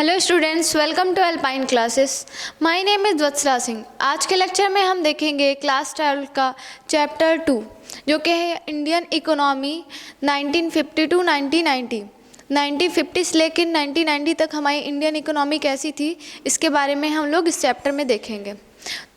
Hello students, welcome to Alpine classes. My name is Vatsala Singh. आज के lecture में हम देखेंगे क्लास 12 का चैप्टर 2 जो कि है इंडियन इकोनॉमी 1950 टू 1990। 1950 से लेकर 1990 तक हमारी इंडियन इकोनॉमी कैसी थी, इसके बारे में हम लोग इस चैप्टर में देखेंगे।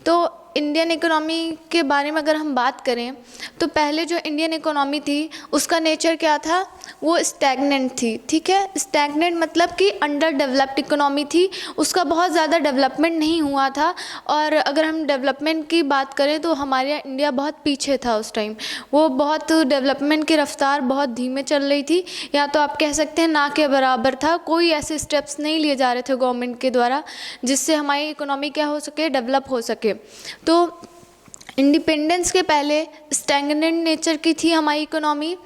तो इंडियन इकोनॉमी के बारे में अगर हम बात करें तो पहले जो इंडियन इकोनॉमी थी उसका नेचर क्या था, वो स्टैग्नेंट थी। ठीक है, स्टैग्नेंट मतलब कि अंडर डेवलप्ड इकोनॉमी थी, उसका बहुत ज़्यादा डेवलपमेंट नहीं हुआ था। और अगर हम डेवलपमेंट की बात करें तो हमारे इंडिया बहुत पीछे था उस टाइम, वो बहुत डेवलपमेंट की रफ्तार बहुत धीमे चल रही थी, या तो आप कह सकते हैं ना के बराबर था। कोई ऐसे स्टेप्स नहीं लिए जा रहे थे गवर्नमेंट के द्वारा जिससे हमारी इकोनॉमी क्या हो सके, डेवलप हो सके। तो इंडिपेंडेंस के पहले स्टैग्नेंट नेचर की थी हमारी इकोनॉमी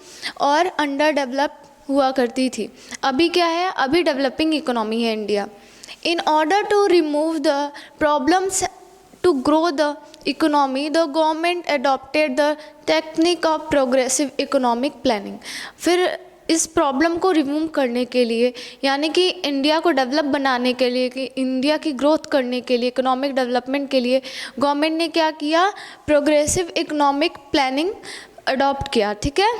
और अंडर डेवलप हुआ करती थी। अभी क्या है, अभी डेवलपिंग इकोनॉमी है India. In order to remove the problems to grow the economy, the government adopted the technique of progressive economic planning. फिर इस प्रॉब्लम को रिमूव करने के लिए, यानी कि इंडिया को डेवलप बनाने के लिए, कि इंडिया की ग्रोथ करने के लिए, इकोनॉमिक डेवलपमेंट के लिए गवर्नमेंट ने क्या किया, प्रोग्रेसिव इकोनॉमिक प्लानिंग अडॉप्ट किया। ठीक है,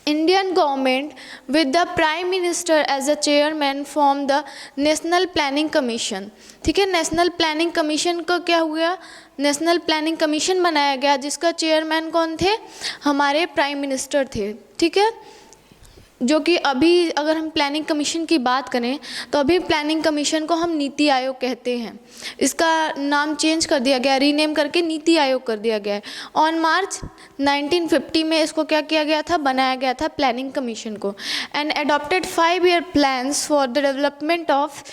Indian government with the prime minister as a chairman form the national planning commission. ठीक है, नेशनल प्लानिंग कमीशन का क्या हुआ, नेशनल प्लानिंग कमीशन बनाया गया जिसका चेयरमैन कौन थे, हमारे प्राइम मिनिस्टर थे। ठीक है, जो कि अभी अगर हम प्लानिंग कमीशन की बात करें तो अभी प्लानिंग कमीशन को हम नीति आयोग कहते हैं। इसका नाम चेंज कर दिया गया, रीनेम करके नीति आयोग कर दिया गया है। ऑन मार्च 1950 में इसको क्या किया गया था, बनाया गया था प्लानिंग कमीशन को। And adopted 5-year plans for the development of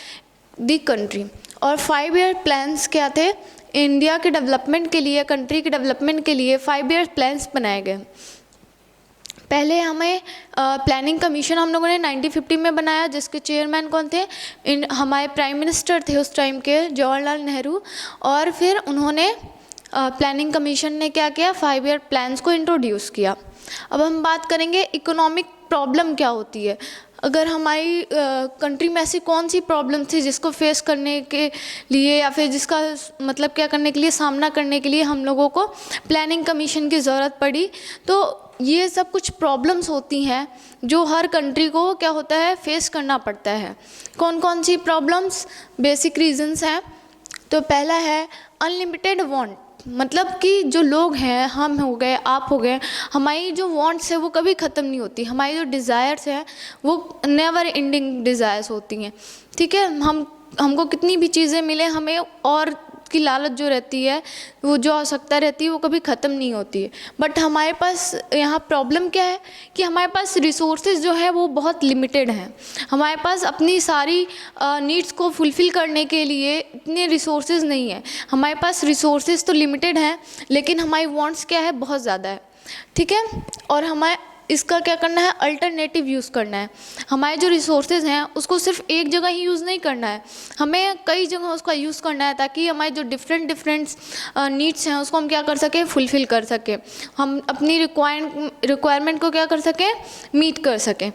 the country. और 5-year प्लान्स क्या थे, इंडिया के डेवलपमेंट के लिए, कंट्री के डेवलपमेंट के लिए 5-year प्लान्स बनाए गए। पहले हमें प्लानिंग कमीशन हम लोगों ने 1950 में बनाया जिसके चेयरमैन कौन थे, हमारे प्राइम मिनिस्टर थे उस टाइम के, जवाहरलाल नेहरू। और फिर उन्होंने प्लानिंग कमीशन ने क्या किया, 5-year प्लान्स को इंट्रोड्यूस किया। अब हम बात करेंगे इकोनॉमिक प्रॉब्लम क्या होती है। अगर हमारी कंट्री में ऐसी कौन सी प्रॉब्लम थी जिसको फेस करने के लिए, या फिर जिसका मतलब क्या करने के लिए, सामना करने के लिए हम लोगों को प्लानिंग कमीशन की ज़रूरत पड़ी। तो ये सब कुछ प्रॉब्लम्स होती हैं जो हर कंट्री को क्या होता है, फेस करना पड़ता है। कौन कौन सी प्रॉब्लम्स, बेसिक रीजंस हैं। तो पहला है अनलिमिटेड वांट, मतलब कि जो लोग हैं, हम हो गए, आप हो गए, हमारी जो वांट्स है वो कभी ख़त्म नहीं होती। हमारी जो डिज़ायर्स हैं वो नेवर एंडिंग डिज़ायर्स होती हैं। ठीक है, हमको कितनी भी चीज़ें मिले, हमें और की लालच जो रहती है, वो जो आवश्यकता रहती है वो कभी ख़त्म नहीं होती है। बट हमारे पास यहाँ प्रॉब्लम क्या है कि हमारे पास रिसोर्सेज जो है वो बहुत लिमिटेड हैं। हमारे पास अपनी सारी नीड्स को फुलफ़िल करने के लिए इतने रिसोर्सेज नहीं है। हमारे पास रिसोर्सेज तो लिमिटेड हैं लेकिन हमारी वांट्स क्या है, बहुत ज़्यादा है। ठीक है, और हमारे इसका क्या करना है, अल्टरनेटिव यूज़ करना है। हमारे जो रिसोर्सेज हैं उसको सिर्फ एक जगह ही यूज़ नहीं करना है, हमें कई जगह उसका यूज़ करना है ताकि हमारे जो डिफरेंट नीड्स हैं उसको हम क्या कर सकें, फुलफ़िल कर सकें, हम अपनी रिक्वायरमेंट को क्या कर सकें, मीट कर सकें।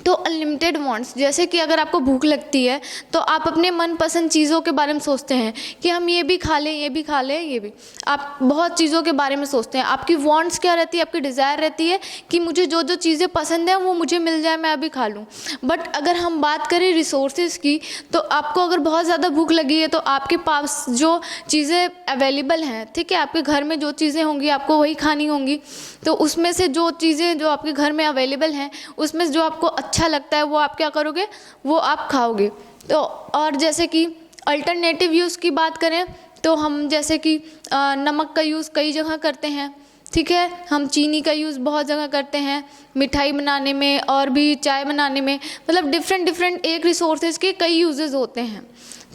तो अनलिमिटेड वांट्स, जैसे कि अगर आपको भूख लगती है तो आप अपने मनपसंद चीज़ों के बारे में सोचते हैं कि हम ये भी खा लें, ये भी खा लें, ये भी, आप बहुत चीज़ों के बारे में सोचते हैं। आपकी वांट्स क्या रहती है, आपकी डिज़ायर रहती है कि मुझे जो जो चीज़ें पसंद हैं वो मुझे मिल जाए, मैं अभी खा लूँ। बट अगर हम बात करें रिसोर्सेज की, तो आपको अगर बहुत ज़्यादा भूख लगी है तो आपके पास जो चीज़ें अवेलेबल हैं, ठीक है, आपके घर में जो चीज़ें होंगी आपको वही खानी होंगी। तो उसमें से जो चीज़ें जो आपके घर में अवेलेबल हैं उसमें से जो आपको अच्छा लगता है वो आप क्या करोगे, वो आप खाओगे। तो और जैसे कि अल्टरनेटिव यूज़ की बात करें तो हम जैसे कि नमक का यूज़ कई जगह करते हैं। ठीक है, हम चीनी का यूज़ बहुत जगह करते हैं मिठाई बनाने में और भी चाय बनाने में, मतलब डिफरेंट एक रिसोर्सेज के कई यूजेस होते हैं।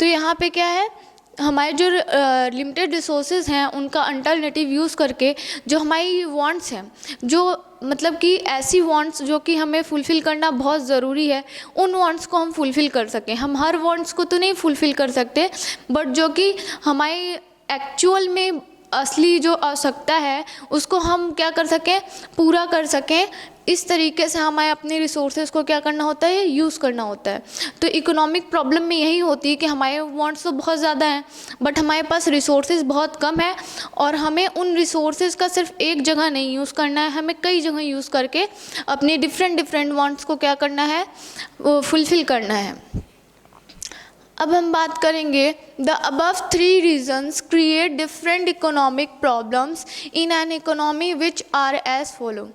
तो यहाँ पे क्या है, हमारे जो लिमिटेड रिसोर्सेज हैं उनका अल्टरनेटिव यूज़ करके जो हमारी वांट्स हैं, जो मतलब कि ऐसी वांट्स जो कि हमें फुलफ़िल करना बहुत ज़रूरी है, उन वांट्स को हम फुलफ़िल कर सकें। हम हर वांट्स को तो नहीं फुलफ़िल कर सकते, बट जो कि हमारी एक्चुअल में असली जो आवश्यकता है उसको हम क्या कर सकें, पूरा कर सकें। इस तरीके से हमें अपने रिसोर्सेज को क्या करना होता है, यूज़ करना होता है। तो इकोनॉमिक प्रॉब्लम में यही होती है कि हमारे वांट्स तो बहुत ज़्यादा हैं बट हमारे पास रिसोर्सेज बहुत कम है, और हमें उन रिसोर्सेज का सिर्फ एक जगह नहीं यूज़ करना है, हमें कई जगह यूज़ करके अपने डिफरेंट वांट्स को क्या करना है, वो फुलफ़िल करना है। अब हम बात करेंगे the above 3 reasons create different economic problems in an economy which are as follow.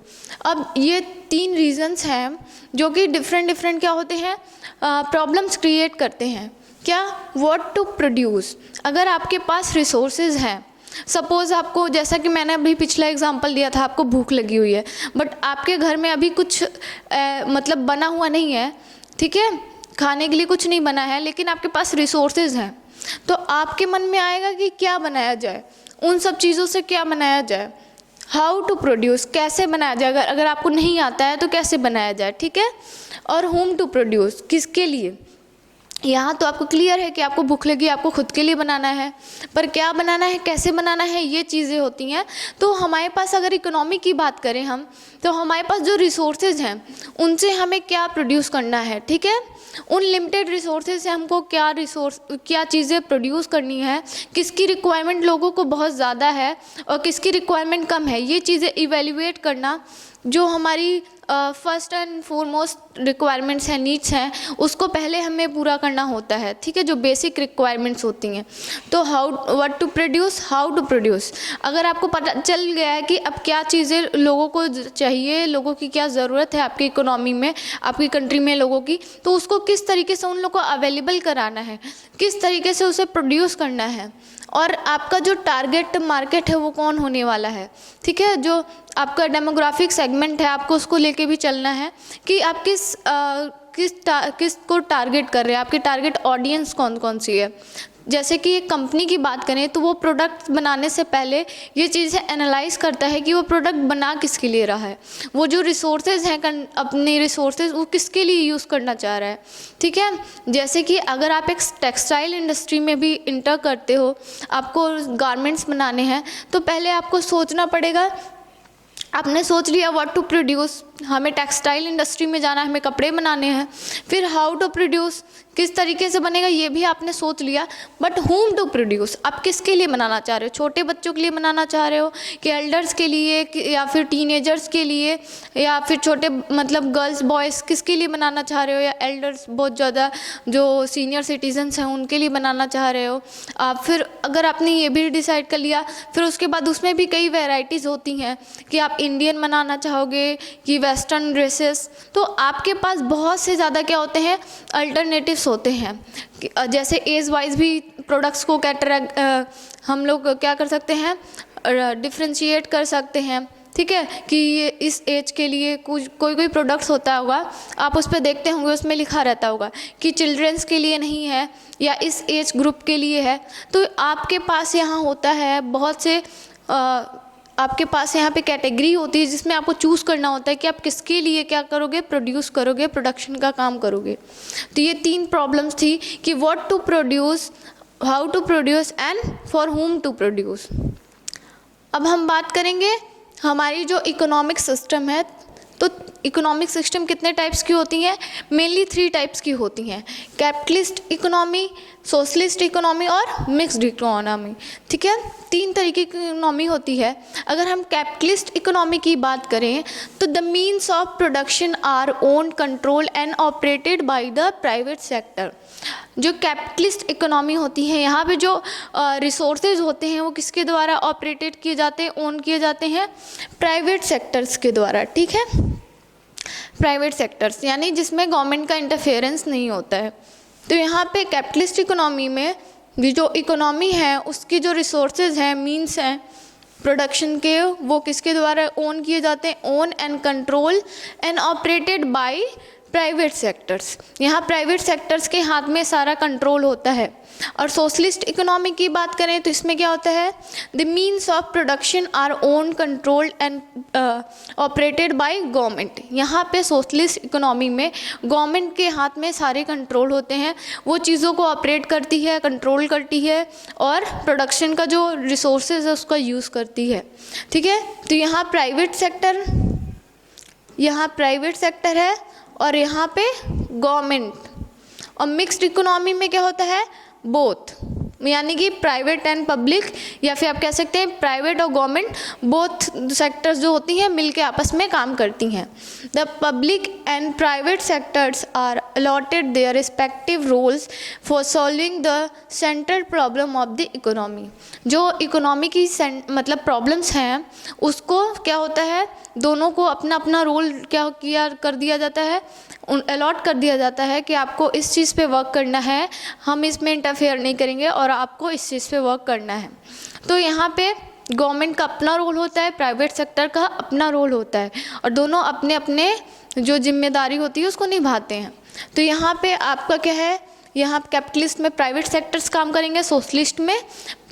अब ये 3 रीजन्स हैं जो कि डिफरेंट क्या होते हैं, प्रॉब्लम्स क्रिएट करते हैं। क्या? What to produce. अगर आपके पास रिसोर्सेज हैं, सपोज़ आपको, जैसा कि मैंने अभी पिछला एग्जांपल दिया था, आपको भूख लगी हुई है बट आपके घर में अभी कुछ मतलब बना हुआ नहीं है, ठीक है, खाने के लिए कुछ नहीं बना है, लेकिन आपके पास रिसोर्सेज हैं, तो आपके मन में आएगा कि क्या बनाया जाए, उन सब चीज़ों से क्या बनाया जाए, हाउ टू प्रोड्यूस, कैसे बनाया जाए। अगर आपको नहीं आता है तो कैसे बनाया जाए, ठीक है। और होम टू प्रोड्यूस, किसके लिए। यहाँ तो आपको क्लियर है कि आपको भूख लगी, आपको खुद के लिए बनाना है, पर क्या बनाना है, कैसे बनाना है, ये चीज़ें होती हैं। तो हमारे पास अगर इकोनॉमी की बात करें हम, तो हमारे पास जो रिसोर्सेज हैं उनसे हमें क्या प्रोड्यूस करना है, ठीक है। उन लिमिटेड रिसोर्सेज से हमको क्या चीज़ें प्रोड्यूस करनी है, किसकी रिक्वायरमेंट लोगों को बहुत ज़्यादा है और किसकी रिक्वायरमेंट कम है, ये चीज़ें इवेल्युएट करना, जो हमारी फर्स्ट एंड फॉरमोस्ट रिक्वायरमेंट्स हैं, नीड्स हैं, उसको पहले हमें पूरा करना होता है, ठीक है, जो बेसिक रिक्वायरमेंट्स होती हैं। तो what to produce, how to produce. अगर आपको पता चल गया है कि अब क्या चीज़ें लोगों को चाहिए, लोगों की क्या ज़रूरत है आपकी इकोनॉमी में, आपकी कंट्री में लोगों की, तो उसको किस तरीके से उन लोगों को अवेलेबल कराना है, किस तरीके से उसे प्रोड्यूस करना है, और आपका जो टारगेट मार्केट है वो कौन होने वाला है, ठीक है, जो आपका डेमोग्राफिक सेगमेंट है, आपको उसको लेके भी चलना है कि आप किस को टारगेट कर रहे हैं, आपकी टारगेट ऑडियंस कौन सी है। जैसे कि एक कंपनी की बात करें तो वो प्रोडक्ट बनाने से पहले ये चीज़ें एनालाइज करता है कि वो प्रोडक्ट बना किसके लिए रहा है, वो जो रिसोर्सेज हैं अपने रिसोर्सेज वो किसके लिए यूज़ करना चाह रहा है, ठीक है। जैसे कि अगर आप एक टेक्सटाइल इंडस्ट्री में भी इंटर करते हो, आपको गारमेंट्स बनाने हैं, तो पहले आपको सोचना पड़ेगा, आपने सोच लिया व्हाट टू प्रोड्यूस, हमें टेक्सटाइल इंडस्ट्री में जाना है, हमें कपड़े बनाने हैं, फिर हाउ टू प्रोड्यूस, किस तरीके से बनेगा ये भी आपने सोच लिया, बट होम टू प्रोड्यूस, आप किसके लिए बनाना चाह रहे हो, छोटे बच्चों के लिए बनाना चाह रहे हो कि एल्डर्स के लिए, या फिर टीनेजर्स के लिए, या फिर छोटे मतलब गर्ल्स बॉयज़ किसके लिए बनाना चाह रहे हो, या एल्डर्स बहुत ज़्यादा जो सीनियर सिटीजन्स हैं उनके लिए बनाना चाह रहे हो आप। फिर अगर आपने ये भी डिसाइड कर लिया, फिर उसके बाद उसमें भी कई वेराइटीज़ होती हैं कि आप इंडियन बनाना चाहोगे कि वेस्टर्न ड्रेसेस, तो आपके पास बहुत से ज़्यादा क्या होते हैं, अल्टरनेटिव्स होते हैं। जैसे एज वाइज भी प्रोडक्ट्स को हम लोग क्या कर सकते हैं, डिफ्रेंशिएट कर सकते हैं, ठीक है, कि ये इस एज के लिए कोई प्रोडक्ट्स होता होगा, आप उस पर देखते होंगे, उसमें लिखा रहता होगा कि चिल्ड्रंस के लिए नहीं है या इस एज ग्रुप के लिए है। तो आपके पास यहाँ होता है बहुत से आपके पास यहाँ पे कैटेगरी होती है जिसमें आपको चूज़ करना होता है कि आप किसके लिए क्या करोगे, प्रोड्यूस करोगे, प्रोडक्शन का काम करोगे। तो ये 3 प्रॉब्लम्स थी कि what to produce, how to produce and for whom to produce. अब हम बात करेंगे हमारी जो इकोनॉमिक सिस्टम है, तो इकोनॉमिक सिस्टम कितने टाइप्स की होती हैं, मेनली 3 टाइप्स की होती हैं, कैपिटलिस्ट इकोनॉमी, सोशलिस्ट इकोनॉमी और मिक्स्ड इकोनॉमी, ठीक है, 3 तरीके की इकोनॉमी होती है। अगर हम कैपिटलिस्ट इकोनॉमी की बात करें तो the means of production are owned, control and operated by the private sector. जो कैपिटलिस्ट इकोनॉमी होती है, यहाँ पे जो रिसोर्सेज होते हैं वो किसके द्वारा ऑपरेटेड किए जाते हैं, ओन किए जाते हैं, प्राइवेट सेक्टर्स के द्वारा, ठीक है, प्राइवेट सेक्टर्स यानी जिसमें गवर्नमेंट का इंटरफेरेंस नहीं होता है। तो यहाँ पे कैपिटलिस्ट इकोनॉमी में जो इकोनॉमी है उसकी जो रिसोर्सेज हैं, मीन्स हैं प्रोडक्शन के, वो किसके द्वारा ओन किए जाते हैं, own and control and operated by private sectors, यहाँ प्राइवेट सेक्टर्स के हाथ में सारा कंट्रोल होता है। और सोशलिस्ट इकोनॉमी की बात करें तो इसमें क्या होता है, the means of production our own controlled and operated by government. यहाँ पे सोशलिस्ट इकोनॉमी में गवर्नमेंट के हाथ में सारे कंट्रोल होते हैं, वो चीज़ों को ऑपरेट करती है, कंट्रोल करती है और प्रोडक्शन का जो रिसोर्सेज है उसका यूज़ करती है। ठीक है, तो यहाँ प्राइवेट सेक्टर है और यहाँ पे गवर्नमेंट। और मिक्स्ड इकोनॉमी में क्या होता है, बोथ, यानी कि प्राइवेट एंड पब्लिक, या फिर आप कह सकते हैं प्राइवेट और गवर्नमेंट बोथ सेक्टर्स जो होती हैं मिलके आपस में काम करती हैं। The public and private sectors are allotted their respective roles for solving the central problem of the economy. जो इकोनॉमी की मतलब प्रॉब्लम्स हैं उसको क्या होता है, दोनों को अपना अपना रोल कर दिया जाता है, अलॉट कर दिया जाता है कि आपको इस चीज़ पे वर्क करना है, हम इसमें इंटरफेयर नहीं करेंगे और आपको इस चीज़ पे वर्क करना है। तो यहाँ पे गवर्नमेंट का अपना रोल होता है, प्राइवेट सेक्टर का अपना रोल होता है और दोनों अपने अपने जो जिम्मेदारी होती है उसको निभाते हैं। तो यहाँ पे आपका क्या है, यहाँ कैपिटलिस्ट में प्राइवेट सेक्टर्स काम करेंगे, सोशलिस्ट में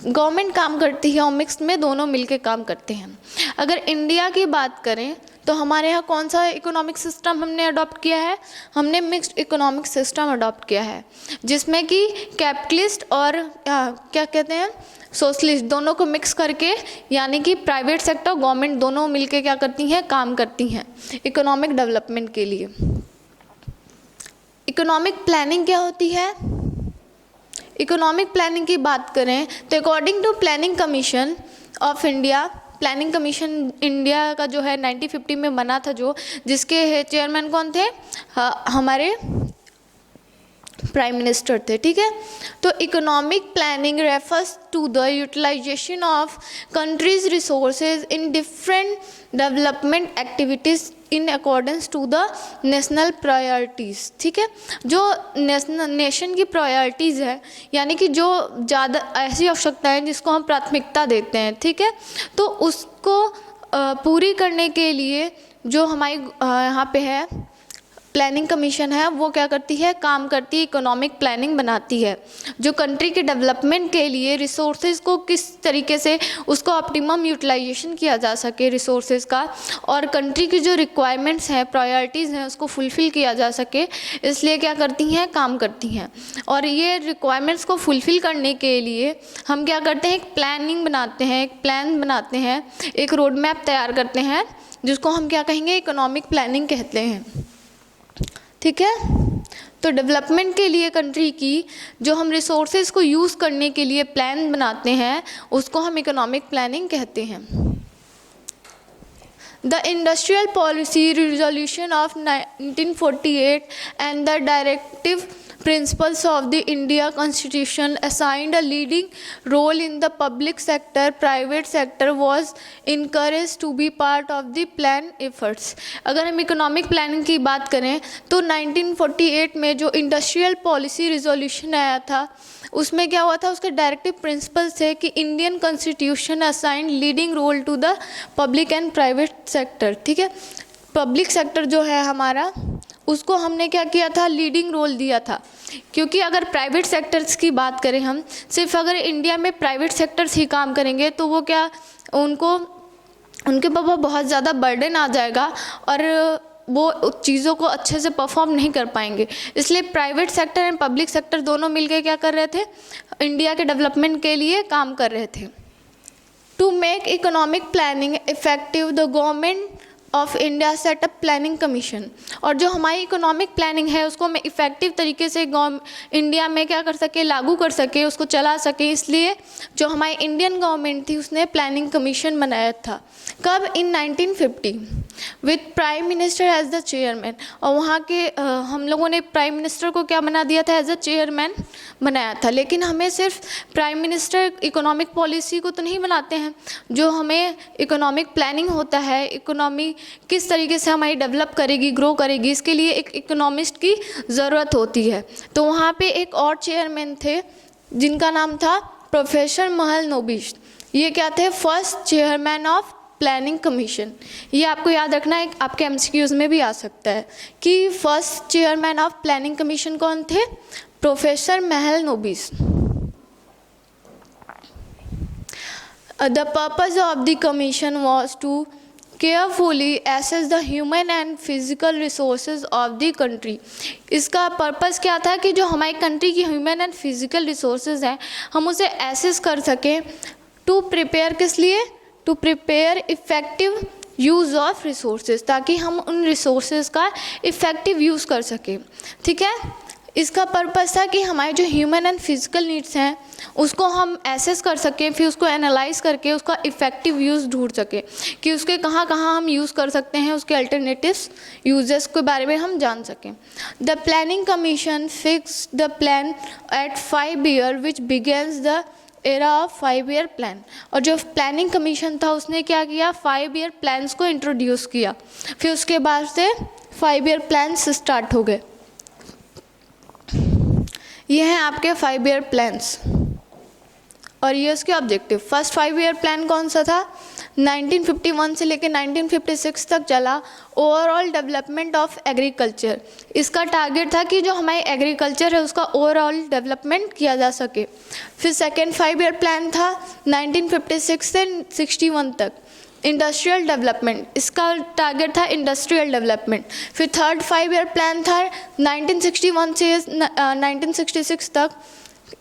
गवर्नमेंट काम करती है और मिक्स्ड में दोनों मिलके काम करते हैं। अगर इंडिया की बात करें तो हमारे यहाँ कौन सा इकोनॉमिक सिस्टम हमने अडॉप्ट किया है, हमने मिक्स्ड इकोनॉमिक सिस्टम अडॉप्ट किया है, जिसमें कि कैपिटलिस्ट और क्या कहते हैं सोशलिस्ट दोनों को मिक्स करके, यानी कि प्राइवेट सेक्टर गवर्नमेंट दोनों मिलके क्या करती हैं, काम करती हैं इकोनॉमिक डेवलपमेंट के लिए। इकोनॉमिक प्लानिंग क्या होती है, इकोनॉमिक प्लानिंग की बात करें तो according to planning commission of India, planning commission India का जो है 1950 में बना था, जो जिसके चेयरमैन कौन थे, हमारे प्राइम मिनिस्टर थे। ठीक है, तो economic planning refers to the utilization of country's resources in different development activities in accordance to the national priorities. ठीक है, जो नेशन की प्रायोरिटीज़ है, यानी कि जो ज़्यादा ऐसी आवश्यकताएं जिसको हम प्राथमिकता देते हैं, ठीक है, तो उसको पूरी करने के लिए जो हमारी यहाँ पे है प्लानिंग कमीशन है, वो क्या करती है, काम करती है, इकोनॉमिक प्लानिंग बनाती है, जो कंट्री के डेवलपमेंट के लिए रिसोर्सेज को किस तरीके से उसको ऑप्टिमम यूटिलाइजेशन किया जा सके रिसोर्सेज का, और कंट्री की जो रिक्वायरमेंट्स हैं, प्रायोरिटीज़ हैं, उसको फुलफ़िल किया जा सके, इसलिए क्या करती हैं, काम करती हैं। और ये रिक्वायरमेंट्स को फुलफ़िल करने के लिए हम क्या करते हैं, एक प्लानिंग बनाते हैं, एक प्लान बनाते हैं, एक रोड मैप तैयार करते हैं, जिसको हम क्या कहेंगे, इकोनॉमिक प्लानिंग कहते हैं। ठीक है, तो डेवलपमेंट के लिए कंट्री की जो हम रिसोर्सेज को यूज़ करने के लिए प्लान बनाते हैं उसको हम इकोनॉमिक प्लानिंग कहते हैं। The industrial policy resolution of 1948 and the directive principles of the India Constitution assigned a leading role in the public sector. Private sector was encouraged to be part of the plan efforts. अगर हम economic planning की बात करें तो 1948 में जो industrial policy resolution आया था उसमें क्या हुआ था, उसके डायरेक्टिव प्रिंसिपल्स थे कि Indian constitution assign leading role to the public and private sector. ठीक है, पब्लिक सेक्टर जो है हमारा उसको हमने क्या किया था, लीडिंग रोल दिया था, क्योंकि अगर प्राइवेट सेक्टर्स की बात करें हम, सिर्फ अगर इंडिया में प्राइवेट सेक्टर्स ही काम करेंगे तो वो क्या, उनके पास बहुत ज़्यादा बर्डन आ जाएगा और वो चीज़ों को अच्छे से परफॉर्म नहीं कर पाएंगे। इसलिए private sector and public sector दोनों मिलकर क्या कर रहे थे, इंडिया के डेवलपमेंट के लिए काम कर रहे थे। To make economic planning effective the government of India set up planning commission. और जो हमारी इकोनॉमिक प्लानिंग है उसको हम इफ़ेक्टिव तरीके से इंडिया में क्या कर सके, लागू कर सके, उसको चला सके, इसलिए जो हमारी इंडियन गवर्नमेंट थी उसने प्लानिंग कमीशन बनाया था। कब, in 1950 with prime minister as the chairman. और वहाँ के हम लोगों ने प्राइम मिनिस्टर को क्या बना दिया था, एज अ चेयरमैन बनाया था। लेकिन हमें सिर्फ प्राइम मिनिस्टर इकोनॉमिक पॉलिसी को तो नहीं बनाते हैं, जो हमें इकोनॉमिक प्लानिंग होता है, इकोनॉमी किस तरीके से हमारी डेवलप करेगी, ग्रो करेगी, इसके लिए एक इकोनॉमिस्ट की ज़रूरत होती है। तो वहाँ पे एक और चेयरमैन थे जिनका नाम था प्रोफेसर महल नोबिस। ये क्या थे, first chairman of planning commission. ये आपको याद रखना है, आपके एमसीक्यूज़ में भी आ सकता है कि first chairman of planning commission कौन थे? Professor Mahalanobis. The purpose of the commission was to carefully assess the human and physical resources of the country। इसका पर्पस क्या था कि जो हमारी कंट्री की ह्यूमन एंड फिजिकल रिसोर्सेज हैं हम उसे एसेस कर सकें। टू प्रिपेयर किस लिए? To prepare effective use of resources, ताकि हम उन रिसोर्सेज का इफ़ेक्टिव यूज़ कर सकें। ठीक है, इसका पर्पस था कि हमारे जो ह्यूमन एंड फिजिकल नीड्स हैं उसको हम एसेस कर सकें, फिर उसको एनालाइज करके उसका इफ़ेक्टिव यूज़ ढूंढ सकें कि उसके कहाँ कहाँ हम यूज़ कर सकते हैं, उसके अल्टरनेटिव्स यूजेस के बारे में हम जान सकें। The planning commission fix the plan at 5 year which begins the era of 5 year plan. और जो प्लानिंग कमीशन था उसने क्या किया? 5 ईयर प्लान्स को इंट्रोड्यूस किया, फिर उसके बाद से 5 ईयर प्लान्स स्टार्ट हो गए। ये हैं आपके 5 ईयर प्लान्स और ये उसके ऑब्जेक्टिव। फर्स्ट 5 ईयर प्लान कौन सा था? 1951 से लेकर 1956 तक चला, ओवरऑल डेवलपमेंट ऑफ एग्रीकल्चर। इसका टारगेट था कि जो हमारे एग्रीकल्चर है उसका ओवरऑल डेवलपमेंट किया जा सके। फिर सेकेंड 5 ईयर प्लान था 1956 से 61 तक, इंडस्ट्रियल डेवलपमेंट। इसका टारगेट था इंडस्ट्रियल डेवलपमेंट। फिर थर्ड 5 ईयर प्लान था 1961 से 1966 तक,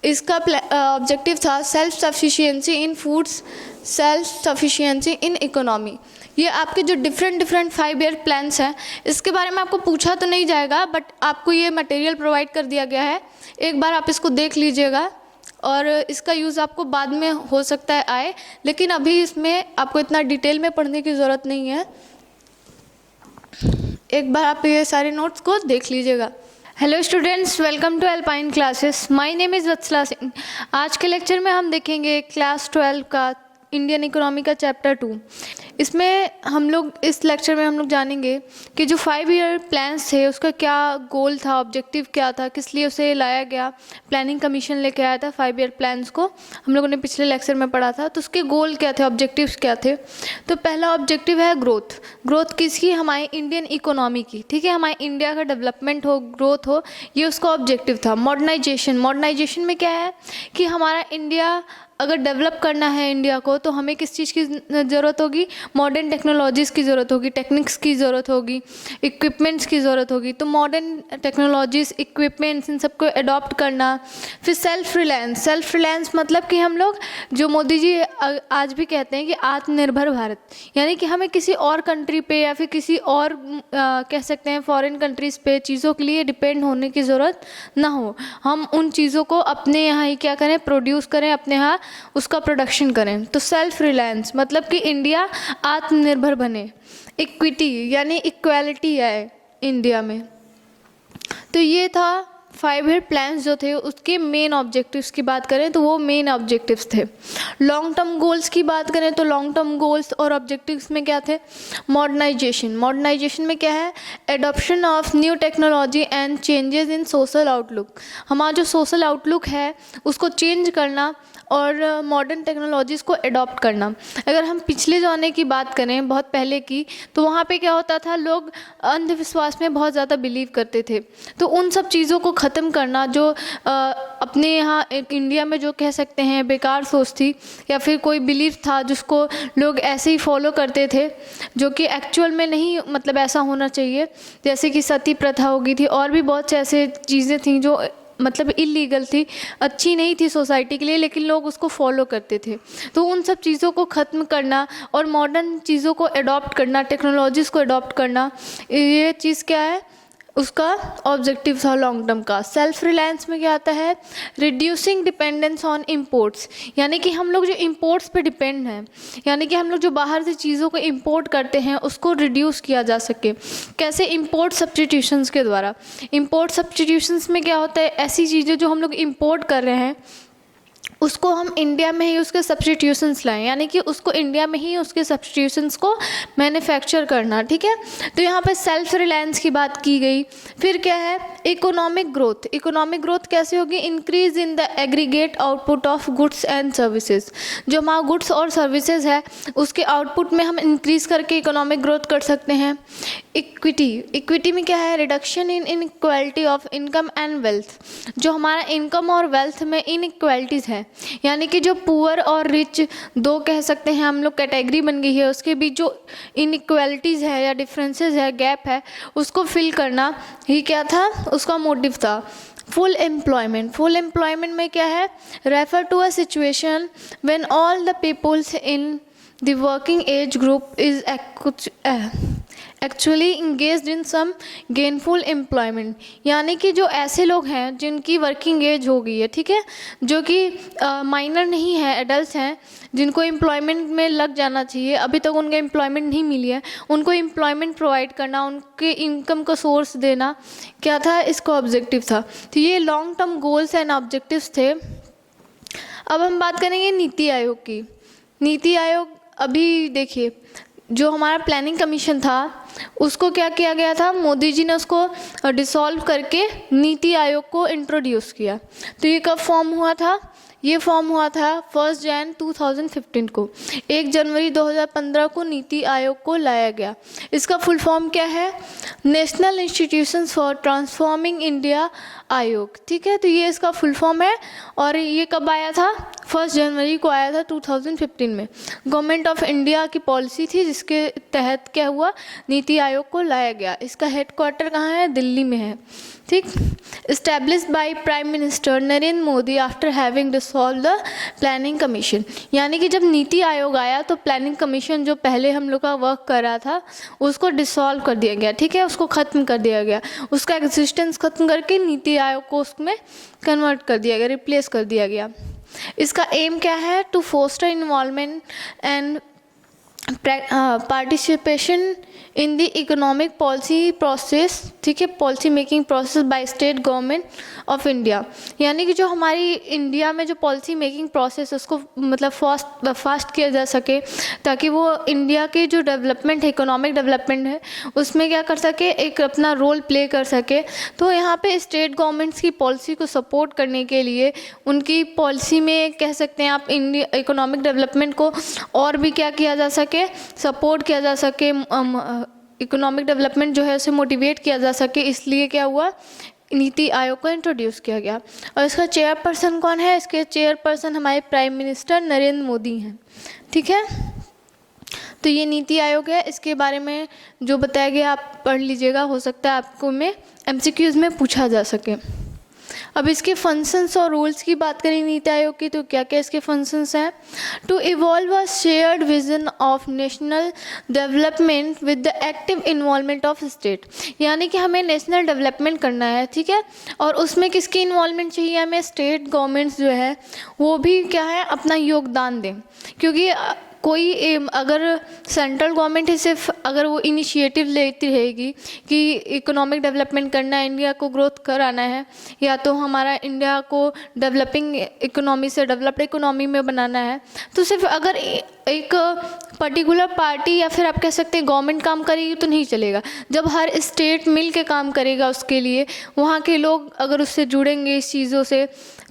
इसका ऑब्जेक्टिव था self sufficiency in foods, self sufficiency in economy. ये आपके जो डिफरेंट 5 ईयर प्लान्स हैं इसके बारे में आपको पूछा तो नहीं जाएगा, बट आपको ये मटेरियल प्रोवाइड कर दिया गया है, एक बार आप इसको देख लीजिएगा और इसका यूज़ आपको बाद में हो सकता है आए, लेकिन अभी इसमें आपको इतना डिटेल में पढ़ने की ज़रूरत नहीं है। एक बार आप ये सारे नोट्स को देख लीजिएगा। Hello students, welcome to Alpine classes. My name is Vatsala Singh. आज के लेक्चर में हम देखेंगे क्लास 12 का इंडियन इकोनॉमी का चैप्टर 2। इसमें हम लोग इस लेक्चर में हम लोग जानेंगे कि जो 5 ईयर प्लान्स थे उसका क्या गोल था, ऑब्जेक्टिव क्या था, किस लिए उसे लाया गया। प्लानिंग कमीशन लेके आया था 5 ईयर प्लान्स को, हम लोगों ने पिछले लेक्चर में पढ़ा था। तो उसके गोल क्या थे, ऑब्जेक्टिव्स क्या थे? तो पहला ऑब्जेक्टिव है ग्रोथ। ग्रोथ किसकी? हमारे इंडियन इकोनॉमी की। ठीक है, हमारे इंडिया का डेवलपमेंट हो, ग्रोथ हो, ये उसका ऑब्जेक्टिव था। मॉडर्नाइजेशन, मॉडर्नाइजेशन में क्या है कि हमारा इंडिया अगर डेवलप करना है इंडिया को तो हमें किस चीज़ की ज़रूरत होगी? मॉडर्न टेक्नोलॉजीज़ की ज़रूरत होगी, टेक्निक्स की ज़रूरत होगी, इक्विपमेंट्स की ज़रूरत होगी। तो मॉडर्न टेक्नोलॉजीज़, इक्विपमेंट्स, इन सबको अडॉप्ट करना। फिर सेल्फ रिलायंस। सेल्फ रिलायंस मतलब कि हम लोग, जो मोदी जी आज भी कहते हैं कि आत्मनिर्भर भारत, यानी कि हमें किसी और कंट्री पे या फिर किसी और कह सकते हैं फॉरेन कंट्रीज़ पे चीज़ों के लिए डिपेंड होने की ज़रूरत ना हो। हम उन चीज़ों को अपने यहाँ ही क्या करें? प्रोड्यूस करें, अपने यहाँ उसका प्रोडक्शन करें। तो सेल्फ रिलायंस मतलब कि इंडिया आत्मनिर्भर बने। इक्विटी यानी इक्वालिटी है इंडिया में। तो ये था 5 ईयर प्लान्स जो थे उसके मेन ऑब्जेक्टिव्स की बात करें तो वो मेन ऑब्जेक्टिव्स थे। लॉन्ग टर्म गोल्स की बात करें तो लॉन्ग टर्म गोल्स और ऑब्जेक्टिव्स में क्या थे? मॉडर्नाइजेशन। मॉडर्नाइजेशन में क्या है? Adoption of new technology and changes in social outlook. हमारा जो सोशल आउटलुक है उसको चेंज करना और मॉडर्न टेक्नोलॉजीज़ को अडॉप्ट करना। अगर हम पिछले ज़माने की बात करें, बहुत पहले की, तो वहाँ पे क्या होता था, लोग अंधविश्वास में बहुत ज़्यादा बिलीव करते थे। तो उन सब चीज़ों को ख़त्म करना, जो अपने यहाँ एक इंडिया में जो कह सकते हैं बेकार सोच थी या फिर कोई बिलीव था जिसको लोग ऐसे ही फॉलो करते थे, जो कि एक्चुअल में नहीं, मतलब ऐसा होना चाहिए। जैसे कि सती प्रथा हो गई थी और भी बहुत से ऐसे चीज़ें थी जो मतलब इलीगल थी, अच्छी नहीं थी सोसाइटी के लिए, लेकिन लोग उसको फॉलो करते थे। तो उन सब चीज़ों को ख़त्म करना और मॉडर्न चीज़ों को अडॉप्ट करना, टेक्नोलॉजीज़ को अडॉप्ट करना, ये चीज़ क्या है? उसका ऑब्जेक्टिव था लॉन्ग टर्म का। सेल्फ रिलायंस में क्या आता है? रिड्यूसिंग डिपेंडेंस ऑन इंपोर्ट्स, यानी कि हम लोग जो इंपोर्ट्स पे डिपेंड हैं, यानी कि हम लोग जो बाहर से चीज़ों को इंपोर्ट करते हैं उसको रिड्यूस किया जा सके। कैसे? इंपोर्ट सब्स्टिट्यूशंस के द्वारा। इंपोर्ट सब्स्टिट्यूशंस में क्या होता है? ऐसी चीज़ें जो हम लोग इंपोर्ट कर रहे हैं उसको हम इंडिया में ही उसके सब्स्टिट्यूशंस लाएं, यानी कि उसको इंडिया में ही उसके सब्स्टिट्यूशंस को मैन्युफैक्चर करना, ठीक है। तो यहाँ पे सेल्फ रिलायंस की बात की गई। फिर क्या है, इकोनॉमिक ग्रोथ। इकोनॉमिक ग्रोथ कैसे होगी, increase in the aggregate output of goods and services. जो हमारा गुड्स और सर्विसेज है उसके आउटपुट में हम इंक्रीज करके इकोनॉमिक ग्रोथ कर सकते हैं। इक्विटी, इक्विटी में क्या है, reduction in inequality of income and wealth. जो हमारा इनकम और वेल्थ में इनइक्वालिटीज़ है, यानी कि जो पुअर और रिच दो कह सकते हैं हम लोग कैटेगरी बन गई है, उसके बीच जो इनइक्वालिटीज़ है या डिफरेंसेस है, गैप है, उसको फिल करना ही क्या था, उसका मोटिव था। फुल एम्प्लॉयमेंट, फुल एम्प्लॉयमेंट में क्या है, refer to a situation when all the peoples in the working age group is actually engaged in some gainful employment. यानी कि जो ऐसे लोग हैं जिनकी वर्किंग एज हो गई है, ठीक है, जो कि माइनर नहीं है, एडल्ट हैं, जिनको एम्प्लॉयमेंट में लग जाना चाहिए, अभी तक उनको एम्प्लॉयमेंट नहीं मिली है, उनको एम्प्लॉयमेंट प्रोवाइड करना, उनके इनकम का सोर्स देना क्या था, इसका ऑब्जेक्टिव था। तो ये long term goals and objectives थे। अब हम बात करेंगे नीति आयोग की। नीति आयोग, अभी देखिए जो हमारा प्लानिंग कमीशन था उसको क्या किया गया था, मोदी जी ने उसको डिसॉल्व करके नीति आयोग को इंट्रोड्यूस किया। तो ये कब फॉर्म हुआ था, ये फॉर्म हुआ था 1 जनवरी 2015 को। 1 जनवरी 2015 को नीति आयोग को लाया गया। इसका फुल फॉर्म क्या है, national institutions for transforming India आयोग, ठीक है। तो ये इसका फुल फॉर्म है और ये कब आया था, 1 जनवरी को आया था 2015 में। गवर्नमेंट ऑफ इंडिया की पॉलिसी थी जिसके तहत क्या हुआ, नीति आयोग को लाया गया। इसका हेडक्वार्टर कहाँ है, दिल्ली में है, ठीक। Established by prime minister Narendra Modi after having dissolve the planning commission. यानी कि जब नीति आयोग आया तो प्लानिंग कमीशन जो पहले हम लोग का वर्क कर रहा था उसको डिसॉल्व कर दिया गया, ठीक है, उसको ख़त्म कर दिया गया, उसका एग्जिस्टेंस ख़त्म करके नीति आयोग को उसमें कन्वर्ट कर दिया गया, रिप्लेस कर दिया गया। इसका एम क्या है, to foster involvement and participation in the economic policy process, ठीक है, policy making process by state government of India. यानी कि जो हमारी इंडिया में जो पॉलिसी मेकिंग प्रोसेस उसको मतलब फास्ट किया जा सके, ताकि वो इंडिया के जो डेवलपमेंट है, इकोनॉमिक डेवलपमेंट है, उसमें क्या कर सके, एक अपना रोल प्ले कर सके। तो यहाँ पे स्टेट गवर्नमेंट्स की पॉलिसी को सपोर्ट करने के लिए उनकी पॉलिसी में कह सकते हैं आप इंडिया इकोनॉमिक डेवलपमेंट को और भी क्या किया जा सके, सपोर्ट किया जा सके, इकोनॉमिक डेवलपमेंट जो है उसे मोटिवेट किया जा सके, इसलिए क्या हुआ, नीति आयोग को इंट्रोड्यूस किया गया। और इसका चेयरपर्सन कौन है, इसके चेयरपर्सन हमारे प्राइम मिनिस्टर नरेंद्र मोदी हैं, ठीक है। तो ये नीति आयोग है, इसके बारे में जो बताया गया आप पढ़ लीजिएगा, हो सकता है आपको में MCQs में पूछा जा सके। अब इसके फंक्शंस और रूल्स की बात करें नीति आयोग की, तो क्या क्या इसके फंक्शंस हैं, to evolve a shared vision of national development with the active involvement of state. यानी कि हमें नेशनल डेवलपमेंट करना है, ठीक है, और उसमें किसकी इन्वॉल्वमेंट चाहिए, हमें स्टेट गवर्नमेंट्स जो है वो भी क्या है अपना योगदान दें। क्योंकि कोई अगर सेंट्रल गवर्नमेंट ही सिर्फ अगर वो इनिशिएटिव लेती रहेगी कि इकोनॉमिक डेवलपमेंट करना है, इंडिया को ग्रोथ कराना है, या तो हमारा इंडिया को डेवलपिंग इकोनॉमी से डेवलप्ड इकोनॉमी में बनाना है, तो सिर्फ अगर एक पर्टिकुलर पार्टी या फिर आप कह सकते हैं गवर्नमेंट काम करेगी तो नहीं चलेगा। जब हर स्टेट मिल के काम करेगा उसके लिए, वहाँ के लोग अगर उससे जुड़ेंगे इस चीज़ों से,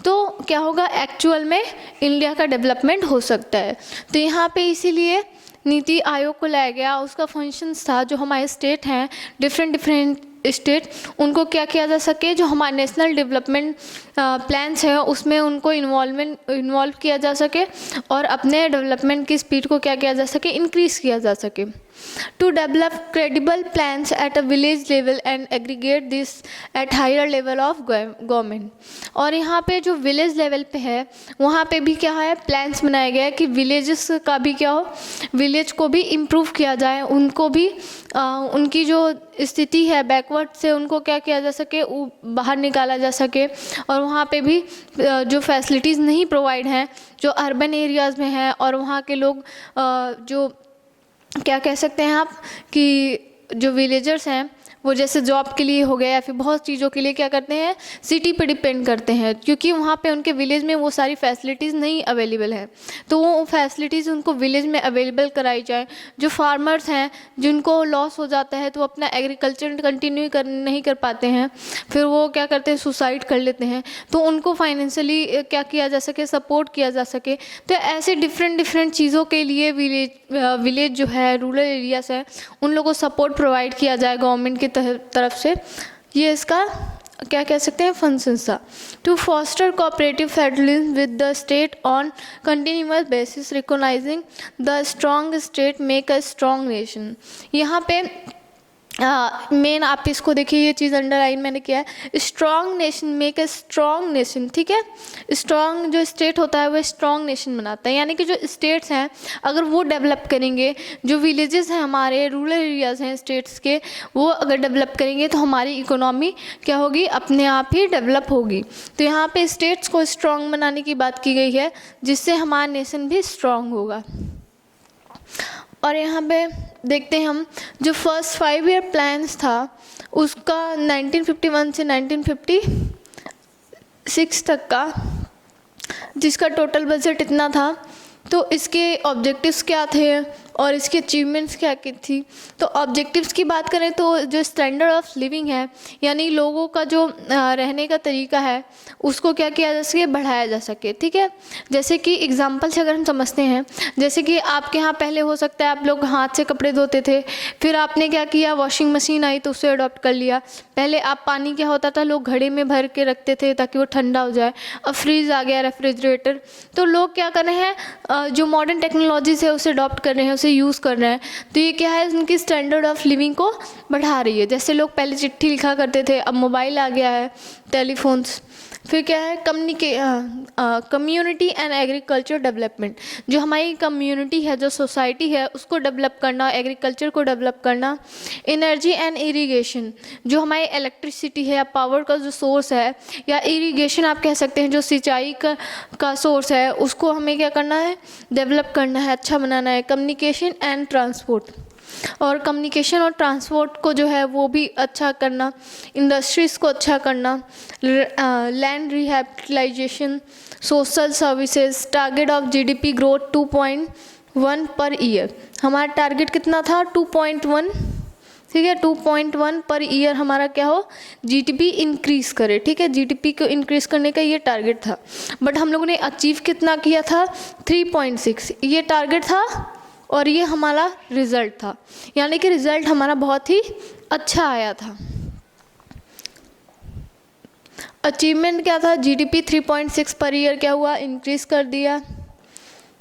तो क्या होगा, एक्चुअल में इंडिया का डेवलपमेंट हो सकता है। तो यहाँ पे इसीलिए नीति आयोग को लाया गया। उसका फंक्शंस था जो हमारे स्टेट हैं, डिफरेंट स्टेट, उनको क्या किया जा सके, जो हमारे नेशनल डेवलपमेंट प्लान्स हैं उसमें उनको इन्वॉल्व किया जा सके और अपने डेवलपमेंट की स्पीड को क्या किया जा सके, इंक्रीज़ किया जा सके। To develop credible plans at a village level and aggregate this at higher level of government. और यहाँ पे जो विलेज लेवल पे है वहाँ पे भी क्या है, प्लान्स बनाया गया है कि विलेजेस का भी क्या हो, विलेज को भी इम्प्रूव किया जाए, उनको भी उनकी जो स्थिति है बैकवर्ड से उनको क्या किया जा सके, बाहर निकाला जा सके। और वहाँ पे भी जो फैसिलिटीज़ नहीं प्रोवाइड हैं, जो अर्बन एरियाज़ में हैं, और वहाँ के लोग जो क्या कह सकते हैं आप कि जो विलेजर्स हैं वो जैसे जॉब के लिए हो गया या फिर बहुत चीज़ों के लिए क्या करते हैं, सिटी पे डिपेंड करते हैं, क्योंकि वहाँ पे उनके विलेज में वो सारी फैसिलिटीज़ नहीं अवेलेबल है। तो वो फैसिलिटीज़ उनको विलेज में अवेलेबल कराई जाए। जो फार्मर्स हैं जिनको लॉस हो जाता है तो अपना एग्रीकल्चर कंटिन्यू नहीं कर पाते हैं, फिर वो क्या करते हैं, सुसाइड कर लेते हैं, तो उनको फाइनेंशियली क्या किया जा सके, सपोर्ट किया जा सके। तो ऐसे डिफरेंट चीज़ों के लिए विलेज जो है, रूरल एरियाज है, उन लोगों को सपोर्ट प्रोवाइड किया जाए गवर्नमेंट की तरफ से। ये इसका क्या कह सकते हैं, फंक्शंस था। To foster cooperative federalism with the state on continuous basis, recognizing the strong state make a strong nation. यहाँ पे मेन आप इसको देखिए, ये चीज़ अंडरलाइन मैंने किया है, strong nation make a strong nation. ठीक है, स्ट्रॉन्ग जो स्टेट होता है वो स्ट्रॉन्ग नेशन बनाता है, यानी कि जो स्टेट्स हैं अगर वो डेवलप करेंगे, जो विलेजेस हैं हमारे, रूरल एरियाज़ हैं स्टेट्स के, वो अगर डेवलप करेंगे तो हमारी इकोनॉमी क्या होगी, अपने आप ही डेवलप होगी। तो यहाँ पे स्टेट्स को स्ट्रॉन्ग बनाने की बात की गई है, जिससे हमारा नेशन भी स्ट्रॉन्ग होगा। और यहाँ पे देखते हैं हम, जो फर्स्ट 5 ईयर प्लान्स था उसका 1951 से 1956 तक का, जिसका टोटल बजट इतना था, तो इसके ऑब्जेक्टिव्स क्या थे और इसकी अचीवमेंट्स क्या की थी। तो ऑब्जेक्टिव्स की बात करें तो जो स्टैंडर्ड ऑफ लिविंग है, यानी लोगों का जो रहने का तरीका है, उसको क्या किया जा सके, बढ़ाया जा सके। ठीक है, जैसे कि एग्जांपल से अगर हम समझते हैं, जैसे कि आपके यहाँ पहले हो सकता है आप लोग हाथ से कपड़े धोते थे, फिर आपने क्या किया, वॉशिंग मशीन आई तो उसे अडॉप्ट कर लिया। पहले आप पानी क्या होता था, लोग घड़े में भर के रखते थे ताकि वो ठंडा हो जाए। अब फ्रीज आ गया, रेफ्रिजरेटर, तो लोग क्या कर रहे हैं, जो मॉडर्न टेक्नोलॉजीज है उसे अडॉप्ट कर रहे हैं, उसे यूज़ कर रहे हैं। तो ये क्या है, उनकी स्टैंडर्ड ऑफ लिविंग को बढ़ा रही है। जैसे लोग पहले चिट्ठी लिखा करते थे, अब मोबाइल आ गया है, टेलीफोन्स। फिर क्या है, कम्युनिटी एंड एग्रीकल्चर डेवलपमेंट, जो हमारी कम्युनिटी है, जो सोसाइटी है, उसको डेवलप करना, एग्रीकल्चर को डेवलप करना। एनर्जी एंड इरिगेशन, जो हमारी इलेक्ट्रिसिटी है या पावर का जो सोर्स है, या इरिगेशन आप कह सकते हैं, जो सिंचाई का सोर्स है, उसको हमें क्या करना है, डेवलप करना है, अच्छा बनाना है। कम्युनिकेशन एंड ट्रांसपोर्ट, और कम्युनिकेशन और ट्रांसपोर्ट को जो है वो भी अच्छा करना। इंडस्ट्रीज़ को अच्छा करना। Land rehabilitation, social services. Target of GDP growth 2.1 per year. हमारा टारगेट कितना था, 2.1। ठीक है, 2.1 पर ईयर हमारा क्या हो, जीडीपी इंक्रीज़ करे। ठीक है, जीडीपी को इंक्रीज़ करने का ये टारगेट था, बट हम लोगों ने अचीव कितना किया था, 3.6। ये टारगेट था और ये हमारा रिज़ल्ट था, यानी कि रिज़ल्ट हमारा बहुत ही अच्छा आया था। अचीवमेंट क्या था, जीडीपी 3.6 पर ईयर क्या हुआ, इंक्रीज़ कर दिया।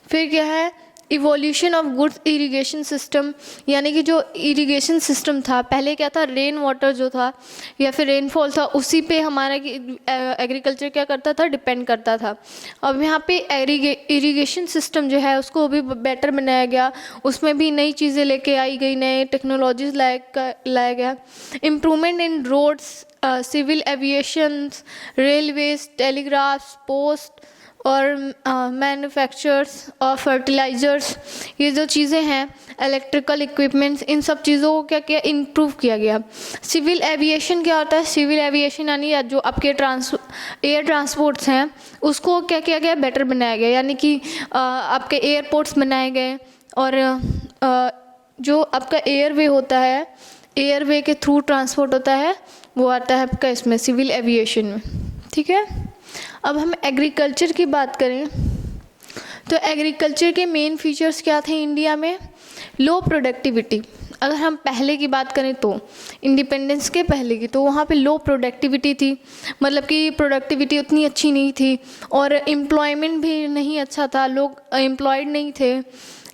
फिर क्या है, evolution of goods irrigation system, यानी कि जो इरिगेशन सिस्टम था, पहले क्या था, रेन वाटर जो था या फिर रेनफॉल था, उसी पे हमारा एग्रीकल्चर क्या करता था, डिपेंड करता था। अब यहाँ पे इरिगेशन सिस्टम जो है उसको भी बेटर बनाया गया, उसमें भी नई चीज़ें लेके आई गई, नए टेक्नोलॉजीज लाया गया। Improvement in roads, civil aviation, railways, telegraphs, post और मैन्युफैक्चरर्स और फर्टिलाइज़र्स, ये जो चीज़ें हैं, इलेक्ट्रिकल इक्विपमेंट्स, इन सब चीज़ों को क्या किया, इम्प्रूव किया गया। सिविल एविएशन क्या होता है, सिविल एविएशन यानी जो आपके एयर ट्रांसपोर्ट्स हैं उसको क्या किया गया, बेटर बनाया गया, यानी कि आपके एयरपोर्ट्स बनाए गए। और जो आपका एयरवे होता है, एयरवे के थ्रू ट्रांसपोर्ट होता है, वो आता है आपका इसमें सिविल एविएशन में। ठीक है, अब हम एग्रीकल्चर की बात करें तो एग्रीकल्चर के मेन फीचर्स क्या थे इंडिया में, लो प्रोडक्टिविटी। अगर हम पहले की बात करें तो इंडिपेंडेंस के पहले की, तो वहाँ पे लो प्रोडक्टिविटी थी, मतलब कि प्रोडक्टिविटी उतनी अच्छी नहीं थी, और एम्प्लॉयमेंट भी नहीं अच्छा था, लोग एम्प्लॉयड नहीं थे।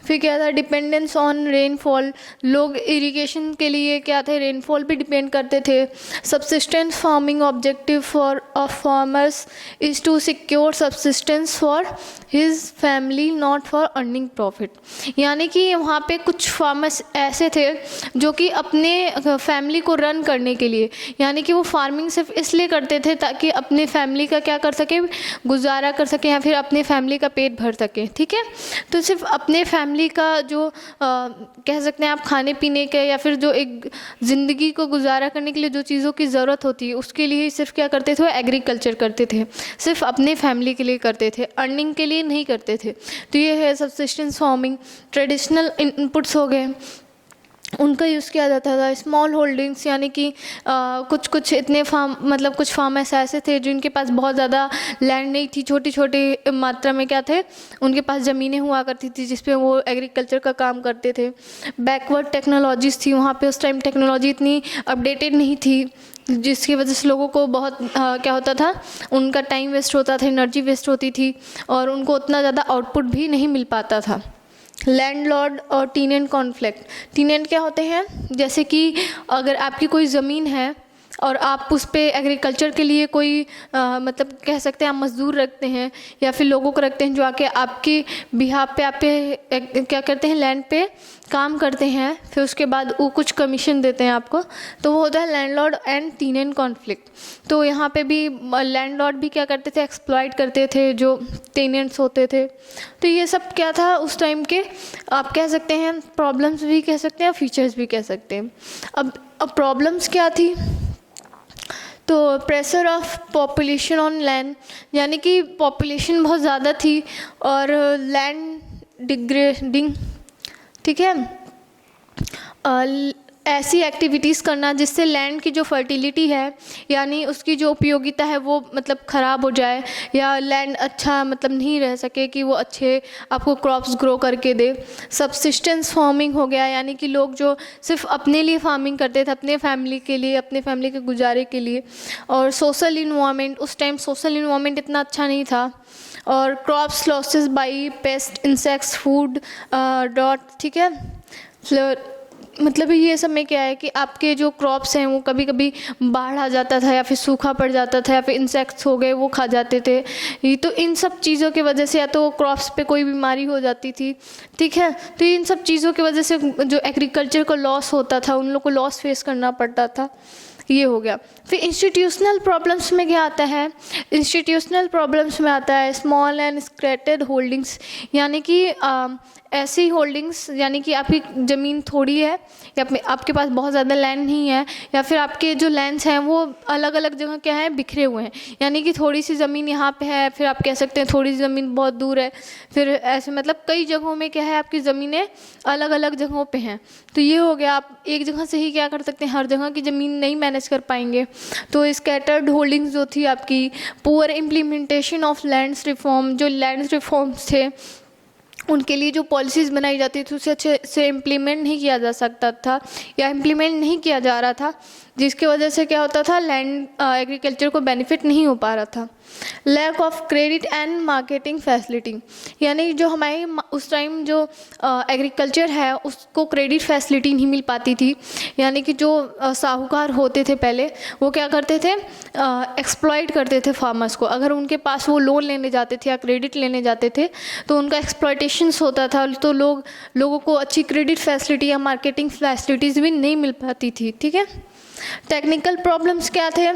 फिर क्या था, डिपेंडेंस ऑन रेनफॉल, लोग इरिगेशन के लिए क्या थे, रेनफॉल पे डिपेंड करते थे। Subsistence farming objective of farmers is to secure subsistence for his family, not for earning profit. यानी कि वहाँ पे कुछ फार्मर्स ऐसे थे जो कि अपने फैमिली को रन करने के लिए, यानी कि वो फार्मिंग सिर्फ इसलिए करते थे ताकि अपने फैमिली का क्या कर सके, गुजारा कर सके, या फिर अपने फैमिली का पेट भर सके। ठीक है, तो सिर्फ अपने फैमिली फैमिली का जो कह सकते हैं आप खाने पीने के या फिर जो एक ज़िंदगी को गुजारा करने के लिए जो चीज़ों की ज़रूरत होती है उसके लिए सिर्फ क्या करते थे, वो एग्रीकल्चर करते थे, सिर्फ अपने फैमिली के लिए करते थे, अर्निंग के लिए नहीं करते थे। तो ये है सबसिस्टेंस फार्मिंग। ट्रेडिशनल इनपुट्स हो गए, उनका यूज़ किया जाता था। स्मॉल होल्डिंग्स यानी कि कुछ इतने फार्म, मतलब कुछ फार्मर्स ऐसे थे जिनके पास बहुत ज़्यादा लैंड नहीं थी, छोटी छोटी मात्रा में क्या थे, उनके पास ज़मीनें हुआ करती थी जिस पे वो एग्रीकल्चर का काम करते थे। बैकवर्ड टेक्नोलॉजीज़ थी वहाँ पे, उस टाइम टेक्नोलॉजी इतनी अपडेटेड नहीं थी, जिसकी वजह से लोगों को बहुत क्या होता था, उनका टाइम वेस्ट होता था, एनर्जी वेस्ट होती थी और उनको उतना ज़्यादा आउटपुट भी नहीं मिल पाता था। लैंडलॉर्ड और टीनेंट कॉन्फ्लिक्ट। टीनेंट क्या होते हैं, जैसे कि अगर आपकी कोई ज़मीन है और आप उस पे एग्रीकल्चर के लिए कोई मतलब कह सकते हैं आप मज़दूर रखते हैं या फिर लोगों को रखते हैं जो आके आपके बिहाफ पे आप पे क्या करते हैं, लैंड पे काम करते हैं, फिर उसके बाद वो कुछ कमीशन देते हैं आपको, तो वो होता है लैंडलॉर्ड एंड टीनेंट कॉन्फ्लिक्ट। तो यहाँ पे भी लैंडलॉर्ड भी क्या करते थे, एक्सप्लॉइट करते थे जो टेनेंट्स होते थे। तो ये सब क्या था उस टाइम के, आप कह सकते हैं प्रॉब्लम्स भी कह सकते हैं, फीचर्स भी कह सकते हैं। अब प्रॉब्लम्स क्या थी, तो pressure of population on land, यानी कि पॉपुलेशन बहुत ज़्यादा थी और लैंड डिग्रेडिंग, ठीक है, ऐसी एक्टिविटीज़ करना जिससे लैंड की जो फर्टिलिटी है यानी उसकी जो उपयोगिता है वो मतलब ख़राब हो जाए या लैंड अच्छा मतलब नहीं रह सके कि वो अच्छे आपको क्रॉप्स ग्रो करके दे। सबसिस्टेंस फार्मिंग हो गया, यानी कि लोग जो सिर्फ अपने लिए फार्मिंग करते थे, अपने फैमिली के लिए, अपने फैमिली के गुजारे के लिए। और सोशल इन्वायरमेंट, उस टाइम सोशल इन्वायरमेंट इतना अच्छा नहीं था। और crops losses by paste, insects, food dot, ठीक है, मतलब ये सब में क्या है कि आपके जो क्रॉप्स हैं वो कभी कभी बाढ़ आ जाता था या फिर सूखा पड़ जाता था या फिर इंसेक्ट्स हो गए वो खा जाते थे। ये तो इन सब चीज़ों की वजह से या तो क्रॉप्स पे कोई बीमारी हो जाती थी, ठीक है, तो इन सब चीज़ों की वजह से जो एग्रीकल्चर को लॉस होता था, उन लोग को लॉस फेस करना पड़ता था। ये हो गया। फिर इंस्टीट्यूशनल प्रॉब्लम्स में क्या आता है, इंस्टीट्यूशनल प्रॉब्लम्स में आता है स्मॉल एंड स्क्रेटेड होल्डिंग्स, यानी कि ऐसी होल्डिंग्स, यानी कि आपकी ज़मीन थोड़ी है या आपके पास बहुत ज़्यादा लैंड नहीं है या फिर आपके जो लैंड्स हैं वो अलग अलग जगह क्या है, बिखरे हुए हैं, यानी कि थोड़ी सी ज़मीन यहाँ पे है, फिर आप कह सकते हैं थोड़ी सी ज़मीन बहुत दूर है, फिर ऐसे मतलब कई जगहों में क्या है आपकी ज़मीनें अलग अलग जगहों पे हैं। तो ये हो गया, आप एक जगह से ही क्या कर सकते हैं, हर जगह की ज़मीन नहीं मैनेज कर पाएंगे। तो स्कैटर्ड होल्डिंग्स जो थी आपकी, poor implementation of lands reform, जो लैंड्स रिफॉर्म्स थे उनके लिए जो पॉलिसीज़ बनाई जाती थी उसे अच्छे से इम्प्लीमेंट नहीं किया जा सकता था या इम्प्लीमेंट नहीं किया जा रहा था, जिसकी वजह से क्या होता था, लैंड एग्रीकल्चर को बेनिफिट नहीं हो पा रहा था। Lack of credit and marketing facility, यानी जो हमारी उस टाइम जो एग्रीकल्चर है उसको क्रेडिट फैसिलिटी नहीं मिल पाती थी, यानी कि जो साहूकार होते थे पहले वो क्या करते थे, एक्सप्लॉइट करते थे फार्मर्स को। अगर उनके पास वो लोन लेने जाते थे या क्रेडिट लेने जाते थे तो उनका एक्सप्लॉयटेशंस होता था, तो लोगों को अच्छी क्रेडिट फैसिलिटी या मार्केटिंग फैसिलिटीज़ भी नहीं मिल पाती थी, ठीक है। टेक्निकल प्रॉब्लम्स क्या थे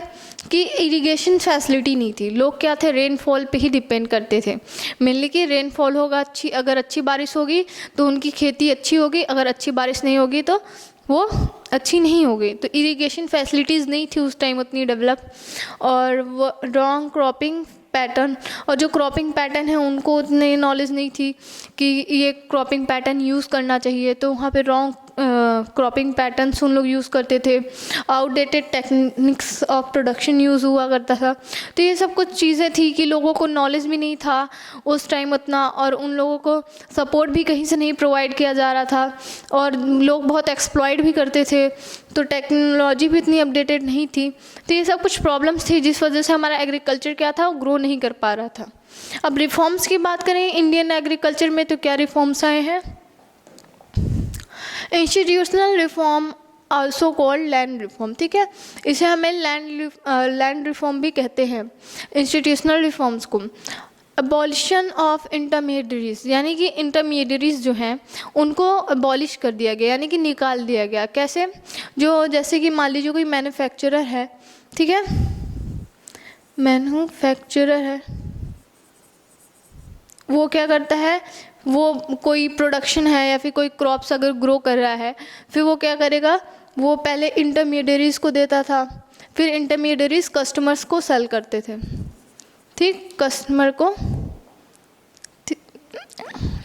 कि इरिगेशन फैसिलिटी नहीं थी, लोग क्या थे, रेनफॉल पे ही डिपेंड करते थे मेनली, कि रेनफॉल होगा अच्छी, अगर अच्छी बारिश होगी तो उनकी खेती अच्छी होगी, अगर अच्छी बारिश नहीं होगी तो वो अच्छी नहीं होगी। तो इरिगेशन फैसिलिटीज़ नहीं थी उस टाइम उतनी डेवलप। और वो रॉन्ग क्रॉपिंग पैटर्न, और जो क्रॉपिंग पैटर्न है उनको उतनी नॉलेज नहीं थी कि ये क्रॉपिंग पैटर्न यूज़ करना चाहिए, तो वहाँ पे रॉन्ग क्रॉपिंग पैटर्न्स उन लोग यूज़ करते थे। Outdated techniques of production use हुआ करता था। तो ये सब कुछ चीज़ें थी कि लोगों को नॉलेज भी नहीं था उस टाइम उतना, और उन लोगों को सपोर्ट भी कहीं से नहीं प्रोवाइड किया जा रहा था, और लोग बहुत एक्सप्लॉइट भी करते थे, तो टेक्नोलॉजी भी इतनी अपडेटेड नहीं थी। तो ये सब कुछ प्रॉब्लम्स थी जिस वजह से हमारा एग्रीकल्चर क्या था, वो ग्रो नहीं कर पा रहा था। अब रिफॉर्म्स की बात करें इंडियन एग्रीकल्चर में, तो क्या रिफॉर्म्स आए हैं, institutional reform also called land reform, ठीक है, इसे हमें लैंड रिफॉर्म भी कहते हैं, इंस्टीट्यूशनल रिफॉर्म्स को। अबॉलिशन ऑफ इंटरमीडियरीज, यानी कि इंटरमीडियरीज जो हैं उनको अबॉलिश कर दिया गया, यानी कि निकाल दिया गया। कैसे, जो जैसे कि मान लीजिए कोई मैन्युफैक्चरर है, ठीक है, मैन्युफैक्चरर है, वो क्या करता है, वो कोई प्रोडक्शन है या फिर कोई क्रॉप्स अगर ग्रो कर रहा है, फिर वो क्या करेगा, वो पहले इंटरमीडियरीज़ को देता था, फिर इंटरमीडियरीज़ कस्टमर्स को सेल करते थे। ठीक, कस्टमर को,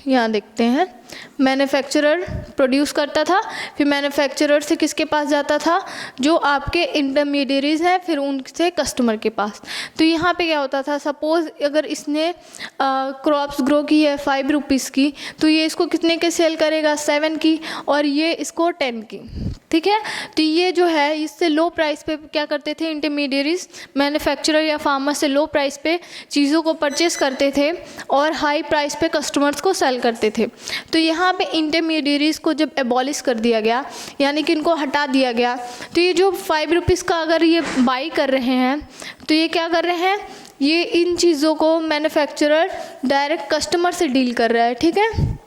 यहाँ देखते हैं, मैन्युफैक्चरर प्रोड्यूस करता था, फिर मैन्युफैक्चरर से किसके पास जाता था, जो आपके इंटरमीडियरीज़ हैं, फिर उनसे कस्टमर के पास। तो यहाँ पे क्या होता था, सपोज़ अगर इसने क्रॉप्स ग्रो की है 5 रुपीज़ की, तो ये इसको कितने के सेल करेगा, 7 की, और ये इसको 10 की। ठीक है, तो ये जो है इससे लो प्राइस पे क्या करते थे इंटरमीडियरीज़, मैन्युफैक्चरर या फार्मर से लो प्राइस पे चीज़ों को परचेस करते थे और हाई प्राइस पे कस्टमर्स को सेल करते थे। तो यहाँ पे इंटरमीडियरीज़ को जब एबॉलिश कर दिया गया, यानी कि इनको हटा दिया गया, तो ये जो 5 रुपीज़ का अगर ये बाई कर रहे हैं, तो ये क्या कर रहे हैं, ये इन चीज़ों को मैन्युफैक्चरर डायरेक्ट कस्टमर से डील कर रहा है। ठीक है,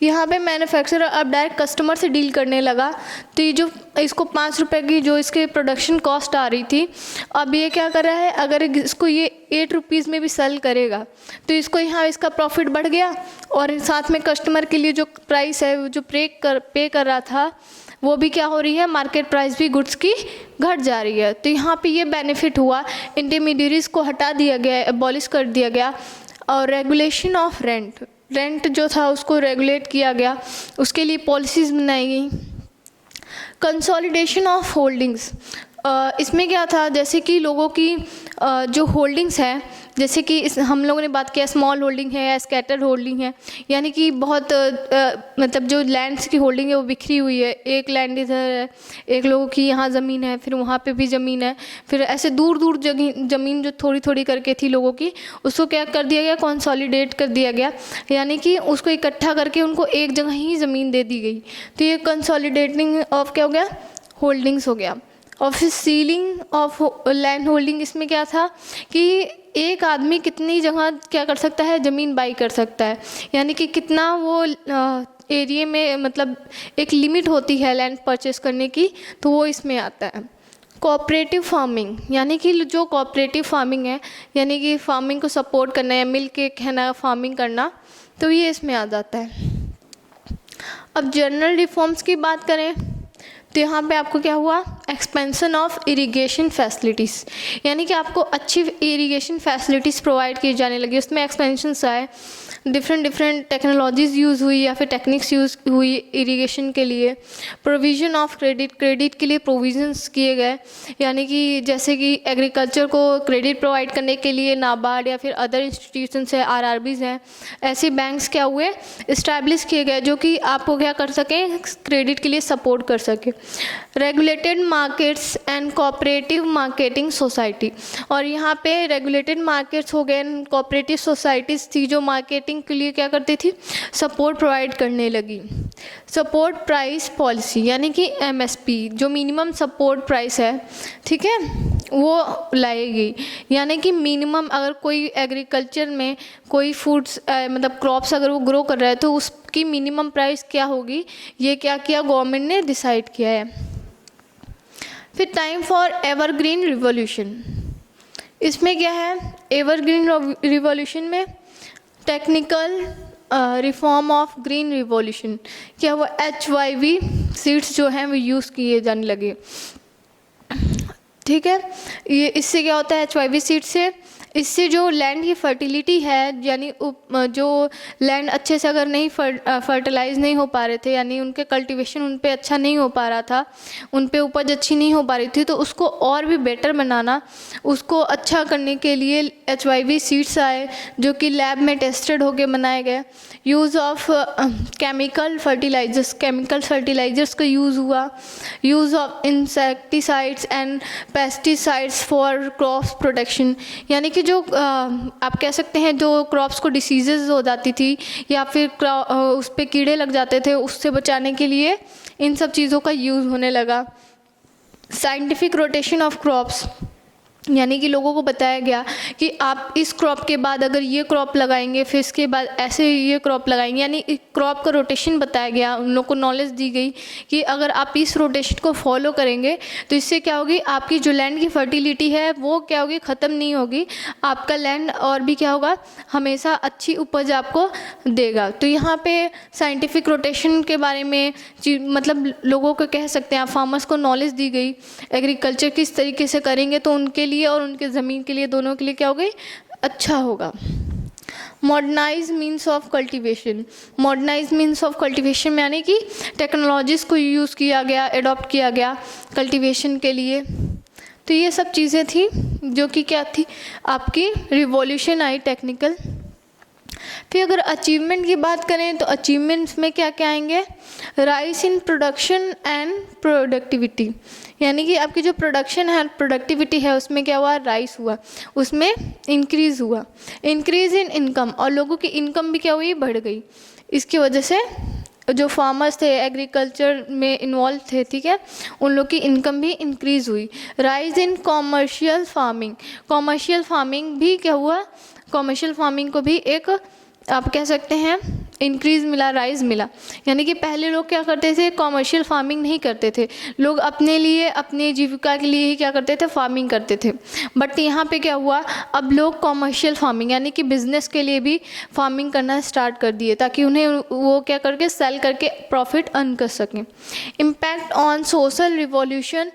यहाँ पे मैन्युफैक्चरर अब डायरेक्ट कस्टमर से डील करने लगा, तो ये जो इसको 5 रुपये की जो इसके प्रोडक्शन कॉस्ट आ रही थी, अब ये क्या कर रहा है, अगर इसको ये 8 रुपीज़ में भी सेल करेगा, तो इसको यहाँ इसका प्रॉफिट बढ़ गया, और साथ में कस्टमर के लिए जो प्राइस है जो पे कर रहा था, वो भी क्या हो रही है, मार्केट प्राइस भी गुड्स की घट जा रही है। तो यहाँ पे ये बेनिफिट हुआ, इंटरमीडियरीज़ को हटा दिया गया, एबॉलिश कर दिया गया, और रेगुलेशन ऑफ रेंट जो था उसको रेगुलेट किया गया, उसके लिए पॉलिसीज़ बनाई गई। कंसोलिडेशन ऑफ होल्डिंग्स, इसमें क्या था, जैसे कि लोगों की जो होल्डिंग्स है, जैसे कि हम लोगों ने बात किया स्मॉल होल्डिंग है या स्कैटर्ड होल्डिंग है, यानी कि बहुत मतलब जो लैंड्स की होल्डिंग है वो बिखरी हुई है, एक लैंड इधर है, एक लोगों की यहाँ ज़मीन है, फिर वहाँ पे भी ज़मीन है, फिर ऐसे दूर दूर ज़मीन जो थोड़ी थोड़ी करके थी लोगों की, उसको क्या कर दिया गया, कंसोलिडेट कर दिया गया, यानी कि उसको इकट्ठा करके उनको एक जगह ही ज़मीन दे दी गई। तो ये कंसोलिडेटिंग ऑफ क्या हो गया, होल्डिंग्स हो गया। और फिर सीलिंग ऑफ लैंड होल्डिंग, इसमें क्या था कि एक आदमी कितनी जगह क्या कर सकता है, ज़मीन बाई कर सकता है, यानी कि कितना वो एरिया में, मतलब एक लिमिट होती है लैंड परचेस करने की, तो वो इसमें आता है। कोऑपरेटिव फार्मिंग, यानी कि जो कोऑपरेटिव फार्मिंग है, यानी कि फार्मिंग को सपोर्ट करना या मिल के कहना फार्मिंग करना, तो ये इसमें आ जाता है। अब जनरल रिफॉर्म्स की बात करें, तो यहाँ पे आपको क्या हुआ, एक्सपेंशन ऑफ इरिगेशन फैसिलिटीज़, यानी कि आपको अच्छी इरिगेशन फैसिलिटीज़ प्रोवाइड की जाने लगी, उसमें एक्सपेंशंस आए, डिफरेंट टेक्नोलॉजीज़ यूज़ हुई या फिर टेक्निक्स यूज़ हुई इरिगेशन के लिए। प्रोविज़न ऑफ क्रेडिट के लिए प्रोविज़न्स किए गए, यानी कि जैसे कि एग्रीकल्चर को क्रेडिट प्रोवाइड करने के लिए नाबार्ड या फिर अदर इंस्टीट्यूशंस है, RRBs हैं, ऐसे बैंक्स क्या हुए, इस्टेब्लिश किए गए, जो कि आपको क्या कर सकें, क्रेडिट के लिए सपोर्ट कर सके। Regulated markets and cooperative marketing society, और यहाँ पे रेगुलेटेड मार्केट्स हो गए, कोऑपरेटिव सोसाइटीज़ थी जो मार्केटिंग के लिए क्या करती थी, सपोर्ट प्रोवाइड करने लगी। सपोर्ट प्राइस पॉलिसी, यानी कि MSP, जो मिनिमम सपोर्ट प्राइस है, ठीक है, वो लाई गई, यानी कि मिनिमम अगर कोई एग्रीकल्चर में कोई फूड्स मतलब क्रॉप्स अगर वो ग्रो कर रहा है, तो उसकी मिनिमम प्राइस क्या होगी, ये क्या किया, गवर्नमेंट ने डिसाइड किया है। फिर टाइम फॉर एवरग्रीन रिवॉल्यूशन, इसमें क्या है, एवरग्रीन रिवॉल्यूशन में technical reform of green revolution, क्या वो HYV सीड्स जो हैं वो यूज़ किए जाने लगे। ठीक है, ये इससे क्या होता है, HYV सीड से, इससे जो लैंड की फर्टिलिटी है, यानी जो लैंड अच्छे से अगर नहीं फर्टिलाइज नहीं हो पा रहे थे, यानी उनके कल्टीवेशन उन पे अच्छा नहीं हो पा रहा था, उन पे उपज अच्छी नहीं हो पा रही थी, तो उसको और भी बेटर बनाना, उसको अच्छा करने के लिए HYV सीड्स आए, जो कि लैब में टेस्टेड होके बनाए गए। यूज़ ऑफ केमिकल फर्टिलाइजर्स का यूज़ हुआ। Use of insecticides and pesticides for crop protection, यानी कि जो आप कह सकते हैं जो क्रॉप्स को डिसीजेज हो जाती थी या फिर उस पर कीड़े लग जाते थे, उससे बचाने के लिए इन सब चीज़ों का यूज़ होने लगा। साइंटिफिक रोटेशन ऑफ क्रॉप्स, यानी कि लोगों को बताया गया कि आप इस क्रॉप के बाद अगर ये क्रॉप लगाएंगे, फिर इसके बाद ऐसे ये क्रॉप लगाएंगे, यानी क्रॉप का रोटेशन बताया गया। उन लोग को नॉलेज दी गई कि अगर आप इस रोटेशन को फॉलो करेंगे तो इससे क्या होगी, आपकी जो लैंड की फर्टिलिटी है वो क्या होगी, ख़त्म नहीं होगी, आपका लैंड और भी क्या होगा, हमेशा अच्छी उपज आपको देगा। तो यहाँ पे साइंटिफिक रोटेशन के बारे में मतलब लोगों को कह सकते हैं आप, फार्मर्स को नॉलेज दी गई, एग्रीकल्चर किस तरीके से करेंगे तो उनके लिए और उनके ज़मीन के लिए, दोनों के लिए क्या हो गई, अच्छा होगा। Modernise means of cultivation, modernise means of cultivation में यानी कि टेक्नोलॉजीज़ को यूज़ किया गया, एडॉप्ट किया गया कल्टीवेशन के लिए। तो ये सब चीज़ें थी जो कि क्या थी, आपकी रिवॉल्यूशन आई टेक्निकल। फिर अगर अचीवमेंट की बात करें तो अचीवमेंट्स में क्या क्या आएंगे, rise in production and productivity, यानी कि आपकी जो प्रोडक्शन है, प्रोडक्टिविटी है, उसमें क्या हुआ, राइज हुआ, उसमें इंक्रीज़ हुआ। इंक्रीज़ इन इनकम, और लोगों की इनकम भी क्या हुई, बढ़ गई। इसकी वजह से जो फार्मर्स थे, एग्रीकल्चर में इन्वॉल्व थे, ठीक है, उन लोग की इनकम भी इंक्रीज़ हुई। Rise in commercial farming, commercial farming भी क्या हुआ, कॉमर्शियल फार्मिंग को भी एक आप कह सकते हैं इंक्रीज़ मिला, राइज मिला। यानी कि पहले लोग क्या करते थे, कॉमर्शियल फार्मिंग नहीं करते थे, लोग अपने लिए, अपने जीविका के लिए ही क्या करते थे, फार्मिंग करते थे। बट यहाँ पे क्या हुआ, अब लोग कॉमर्शियल फार्मिंग यानी कि बिजनेस के लिए भी फार्मिंग करना स्टार्ट कर दिए, ताकि उन्हें वो क्या करके सेल करके प्रॉफिट अर्न कर सकें। Impact on social revolution,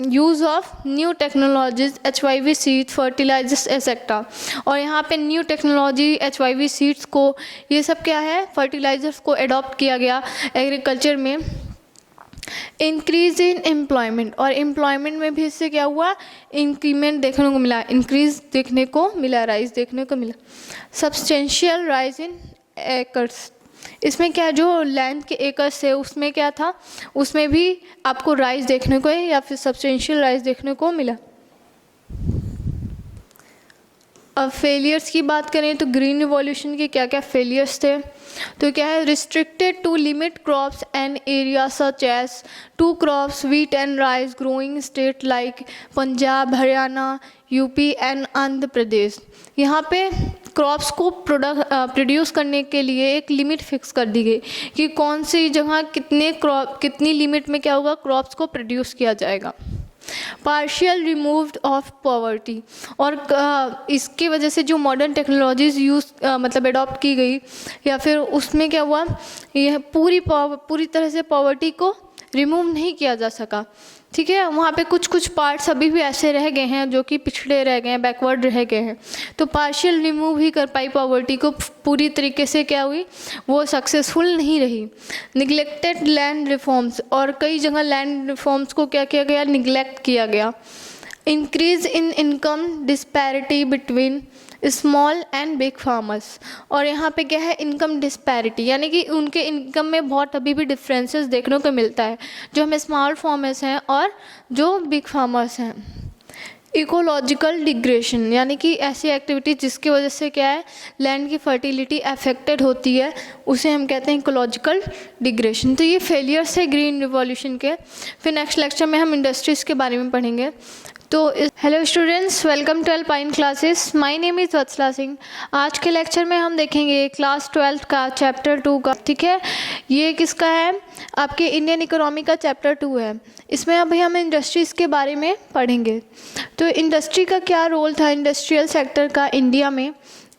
use of new technologies, HYV seeds, fertilizers etcetera. और यहाँ पे न्यू टेक्नोलॉजी, HYV सीड्स को, ये सब क्या है, फर्टिलाइजर्स को अडॉप्ट किया गया एग्रीकल्चर में। इंक्रीज इन एम्प्लॉयमेंट, और एम्प्लॉयमेंट में भी इससे क्या हुआ, इंक्रीमेंट देखने को मिला, इंक्रीज देखने को मिला, राइज देखने को मिला। सब्सटेंशियल राइज इन एकर्स, इसमें क्या, जो लैंड के एकर्स है उसमें क्या था, उसमें भी आपको राइज देखने को है या फिर सब्सटेंशियल राइज देखने को मिला। अब फेलियर्स की बात करें तो ग्रीन रिवॉल्यूशन के क्या क्या फेलियर्स थे, तो क्या है, restricted to limit crops and area such as 2 crops wheat and rice growing state like Punjab, Haryana, UP and Andhra Pradesh. यहाँ पे क्रॉप्स को प्रोड्यूस करने के लिए एक लिमिट फिक्स कर दी गई कि कौन सी जगह कितनी लिमिट में क्या होगा, क्रॉप्स को प्रोड्यूस किया जाएगा। पार्शियल रिमूव्ड ऑफ पॉवर्टी, और इसकी वजह से जो मॉडर्न टेक्नोलॉजीज़ मतलब अडॉप्ट की गई, या फिर उसमें क्या हुआ, यह पूरी तरह से पॉवर्टी को रिमूव नहीं किया जा सका, ठीक है। वहाँ पे कुछ कुछ पार्ट्स अभी भी ऐसे रह गए हैं जो कि पिछड़े रह गए हैं, बैकवर्ड रह गए हैं, तो पार्शियल रिमूव ही कर पाई पॉवर्टी को, पूरी तरीके से क्या हुई, वो सक्सेसफुल नहीं रही। निगलेक्टेड लैंड रिफॉर्म्स, और कई जगह लैंड रिफॉर्म्स को क्या किया गया, निगलेक्ट किया गया। Increase in income disparity between small and big farmers, और यहाँ पे क्या है, इनकम डिस्पैरिटी, यानी कि उनके इनकम में बहुत अभी भी डिफरेंसेस देखने को मिलता है, जो हमें स्मॉल फार्मर्स हैं और जो बिग फार्मर्स हैं। इकोलॉजिकल डिग्रेशन, यानी कि ऐसी एक्टिविटी जिसकी वजह से क्या है, लैंड की फर्टिलिटी अफेक्टेड होती है, उसे हम कहते हैं इकोलॉजिकल डिग्रेशन। तो ये फेलियर्स है ग्रीन रिवॉल्यूशन के। फिर नेक्स्ट लेक्चर में हम इंडस्ट्रीज़ के बारे में पढ़ेंगे। तो hello students, welcome to Alpine classes. My name is Vatsala Singh. आज के लेक्चर में हम देखेंगे क्लास 12 का चैप्टर 2 का, ठीक है। ये किसका है, आपके इंडियन इकोनॉमी का चैप्टर 2 है। इसमें अभी हम इंडस्ट्रीज़ के बारे में पढ़ेंगे। तो इंडस्ट्री का क्या रोल था, इंडस्ट्रियल सेक्टर का इंडिया में,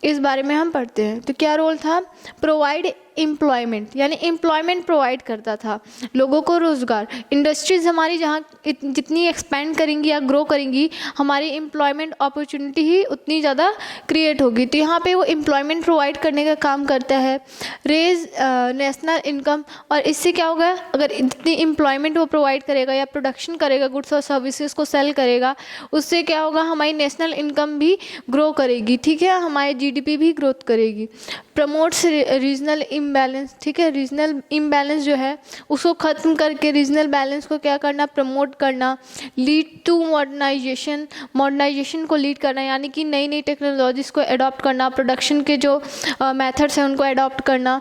इस बारे में हम पढ़ते हैं। तो क्या रोल था, प्रोवाइड एम्प्लॉयमेंट, यानी एम्प्लॉयमेंट प्रोवाइड करता था लोगों को, रोज़गार। इंडस्ट्रीज़ हमारी जहाँ जितनी एक्सपेंड करेंगी या ग्रो करेंगी, हमारी एम्प्लॉयमेंट अपॉर्चुनिटी ही उतनी ज़्यादा क्रिएट होगी। तो यहाँ पे वो एम्प्लॉयमेंट प्रोवाइड करने का काम करता है। रेज नेशनल इनकम, और इससे क्या होगा, अगर इतनी एम्प्लॉयमेंट वो प्रोवाइड करेगा या प्रोडक्शन करेगा, गुड्स और सर्विसेज को सेल करेगा, उससे क्या होगा, हमारी नेशनल इनकम भी ग्रो करेगी, ठीक है, हमारी GDP भी ग्रोथ करेगी। प्रमोट्स रीजनल इम्बैलेंस, ठीक है, रीजनल इम्बैलेंस जो है उसको ख़त्म करके रीजनल बैलेंस को क्या करना, प्रमोट करना। लीड टू मॉडर्नाइजेशन, मॉडर्नाइजेशन को लीड करना, यानी कि नई नई टेक्नोलॉजीज़ को अडॉप्ट करना, प्रोडक्शन के जो मेथड्स हैं उनको अडॉप्ट करना।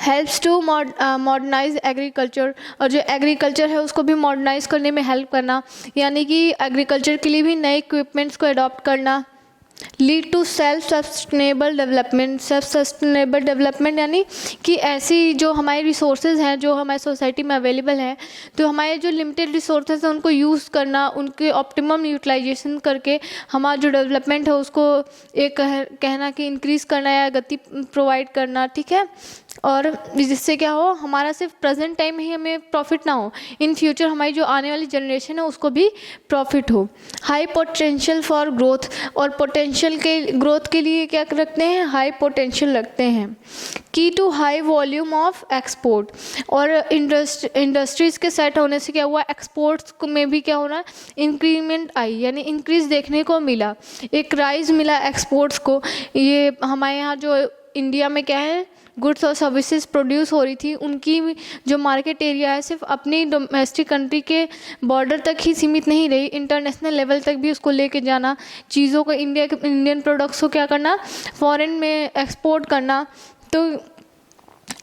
हेल्प्स टू मॉडर्नाइज एग्रीकल्चर, और जो एग्रीकल्चर है उसको भी मॉडर्नाइज करने में हेल्प करना, यानी कि एग्रीकल्चर के लिए भी नए इक्विपमेंट्स को अडॉप्ट करना। Lead to self sustainable development, self sustainable development यानी कि ऐसी जो हमारी रिसोर्सेज हैं जो हमारी सोसाइटी में अवेलेबल हैं, तो हमारे जो लिमिटेड रिसोर्सेज हैं उनको यूज़ करना, उनके ऑप्टिमम यूटिलाइजेशन करके हमारा जो डेवलपमेंट है उसको एक कहना कि इंक्रीज़ करना या गति प्रोवाइड करना, ठीक है। और जिससे क्या हो, हमारा सिर्फ प्रेजेंट टाइम ही हमें प्रॉफिट ना हो, इन फ्यूचर हमारी जो आने वाली जनरेशन है उसको भी प्रॉफिट हो। हाई पोटेंशियल फॉर ग्रोथ, और पोटेंशियल के ग्रोथ के लिए क्या रखते हैं, हाई पोटेंशियल रखते हैं। Key to high volume of export, और इंडस्ट्रीज़ के सेट होने से क्या हुआ, एक्सपोर्ट्स में भी क्या होना, इंक्रीमेंट आई, यानी इंक्रीज देखने को मिला, एक राइज मिला एक्सपोर्ट्स को। ये हमारे यहाँ जो इंडिया में क्या है, गुड्स और सर्विसेज प्रोड्यूस हो रही थी, उनकी जो मार्केट एरिया है सिर्फ अपनी डोमेस्टिक कंट्री के बॉर्डर तक ही सीमित नहीं रही, इंटरनेशनल लेवल तक भी उसको लेके जाना, चीज़ों को इंडियन प्रोडक्ट्स को क्या करना, फॉरेन में एक्सपोर्ट करना। तो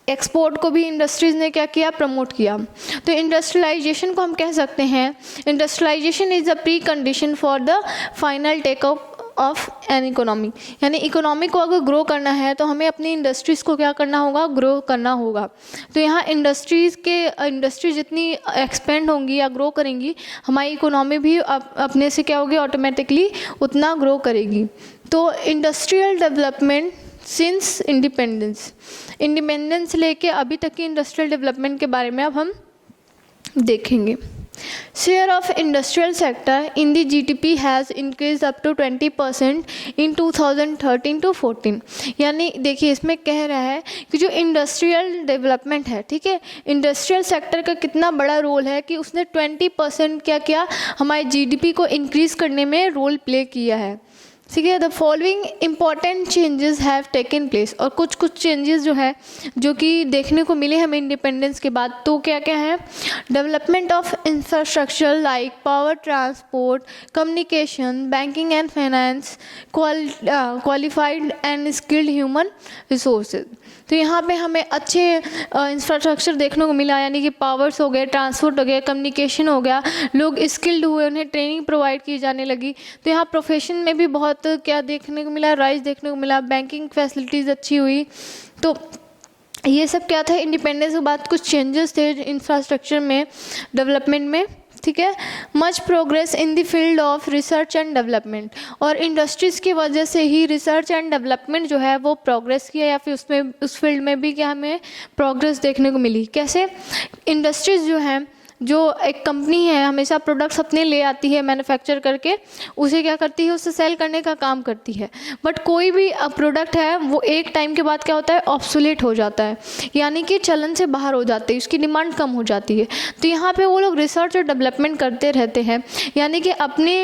एक्सपोर्ट को भी इंडस्ट्रीज़ ने क्या किया, प्रमोट किया। तो इंडस्ट्रियलाइजेशन को हम कह सकते हैं, industrialization is a precondition for the final take up of an economy, यानी इकोनॉमी को अगर ग्रो करना है तो हमें अपनी इंडस्ट्रीज़ को क्या करना होगा, ग्रो करना होगा। तो यहाँ इंडस्ट्री जितनी एक्सपेंड होंगी या ग्रो करेंगी, हमारी इकोनॉमी भी अपने से क्या होगी, ऑटोमेटिकली उतना ग्रो करेगी। तो इंडस्ट्रियल डेवलपमेंट सिंस इंडिपेंडेंस लेके अभी तक की इंडस्ट्रियल डेवलपमेंट के बारे में अब हम देखेंगे। Share of industrial sector in the GDP has increase up to 20% in 2013 to 14, यानी देखिए इसमें कह रहा है कि जो इंडस्ट्रियल डेवलपमेंट है, ठीक है, इंडस्ट्रियल सेक्टर का कितना बड़ा रोल है कि उसने 20% क्या किया, हमारे जीडीपी को इंक्रीज करने में रोल प्ले किया है, ठीक है। The following important changes have taken place, और कुछ चेंजेस जो है जो कि देखने को मिले हमें इंडिपेंडेंस के बाद, तो क्या क्या है, development of infrastructure like power, transport, communication, banking and finance, qualified and skilled human resources. तो यहाँ पे हमें अच्छे इंफ्रास्ट्रक्चर देखने को मिला, यानी कि पावर्स हो गए, ट्रांसपोर्ट हो गया, कम्युनिकेशन हो गया, लोग स्किल्ड हुए, उन्हें ट्रेनिंग प्रोवाइड की जाने लगी। तो यहाँ प्रोफेशन में भी बहुत क्या देखने को मिला, राइज देखने को मिला, बैंकिंग फैसिलिटीज़ अच्छी हुई। तो ये सब क्या था, इंडिपेंडेंस के बाद कुछ चेंजेस थे इंफ्रास्ट्रक्चर में, डेवलपमेंट में, ठीक है। Much progress in the field of research and development, और इंडस्ट्रीज़ की वजह से ही रिसर्च एंड डेवलपमेंट जो है वो प्रोग्रेस किया, या फिर उसमें उस फील्ड में भी क्या हमें प्रोग्रेस देखने को मिली। कैसे, इंडस्ट्रीज़ जो हैं, जो एक कंपनी है हमेशा प्रोडक्ट्स अपने ले आती है मैन्युफैक्चर करके, उसे क्या करती है, उसे सेल करने का काम करती है, बट कोई भी प्रोडक्ट है वो एक टाइम के बाद क्या होता है, ऑब्सोलेट हो जाता है, यानी कि चलन से बाहर हो जाती है, उसकी डिमांड कम हो जाती है। तो यहाँ पे वो लोग रिसर्च और डेवलपमेंट करते रहते हैं, यानी कि अपने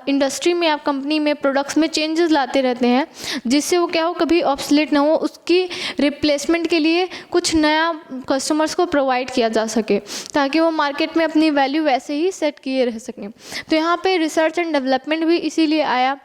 इंडस्ट्री में या कंपनी में प्रोडक्ट्स में चेंजेस लाते रहते हैं, जिससे वो क्या हो, कभी ऑब्सोलेट ना हो, उसकी रिप्लेसमेंट के लिए कुछ नया कस्टमर्स को प्रोवाइड किया जा सके, ताकि वो मार्केट में अपनी वैल्यू वैसे ही सेट किए रह सकें। तो यहाँ पे रिसर्च एंड डेवलपमेंट भी इसीलिए आया।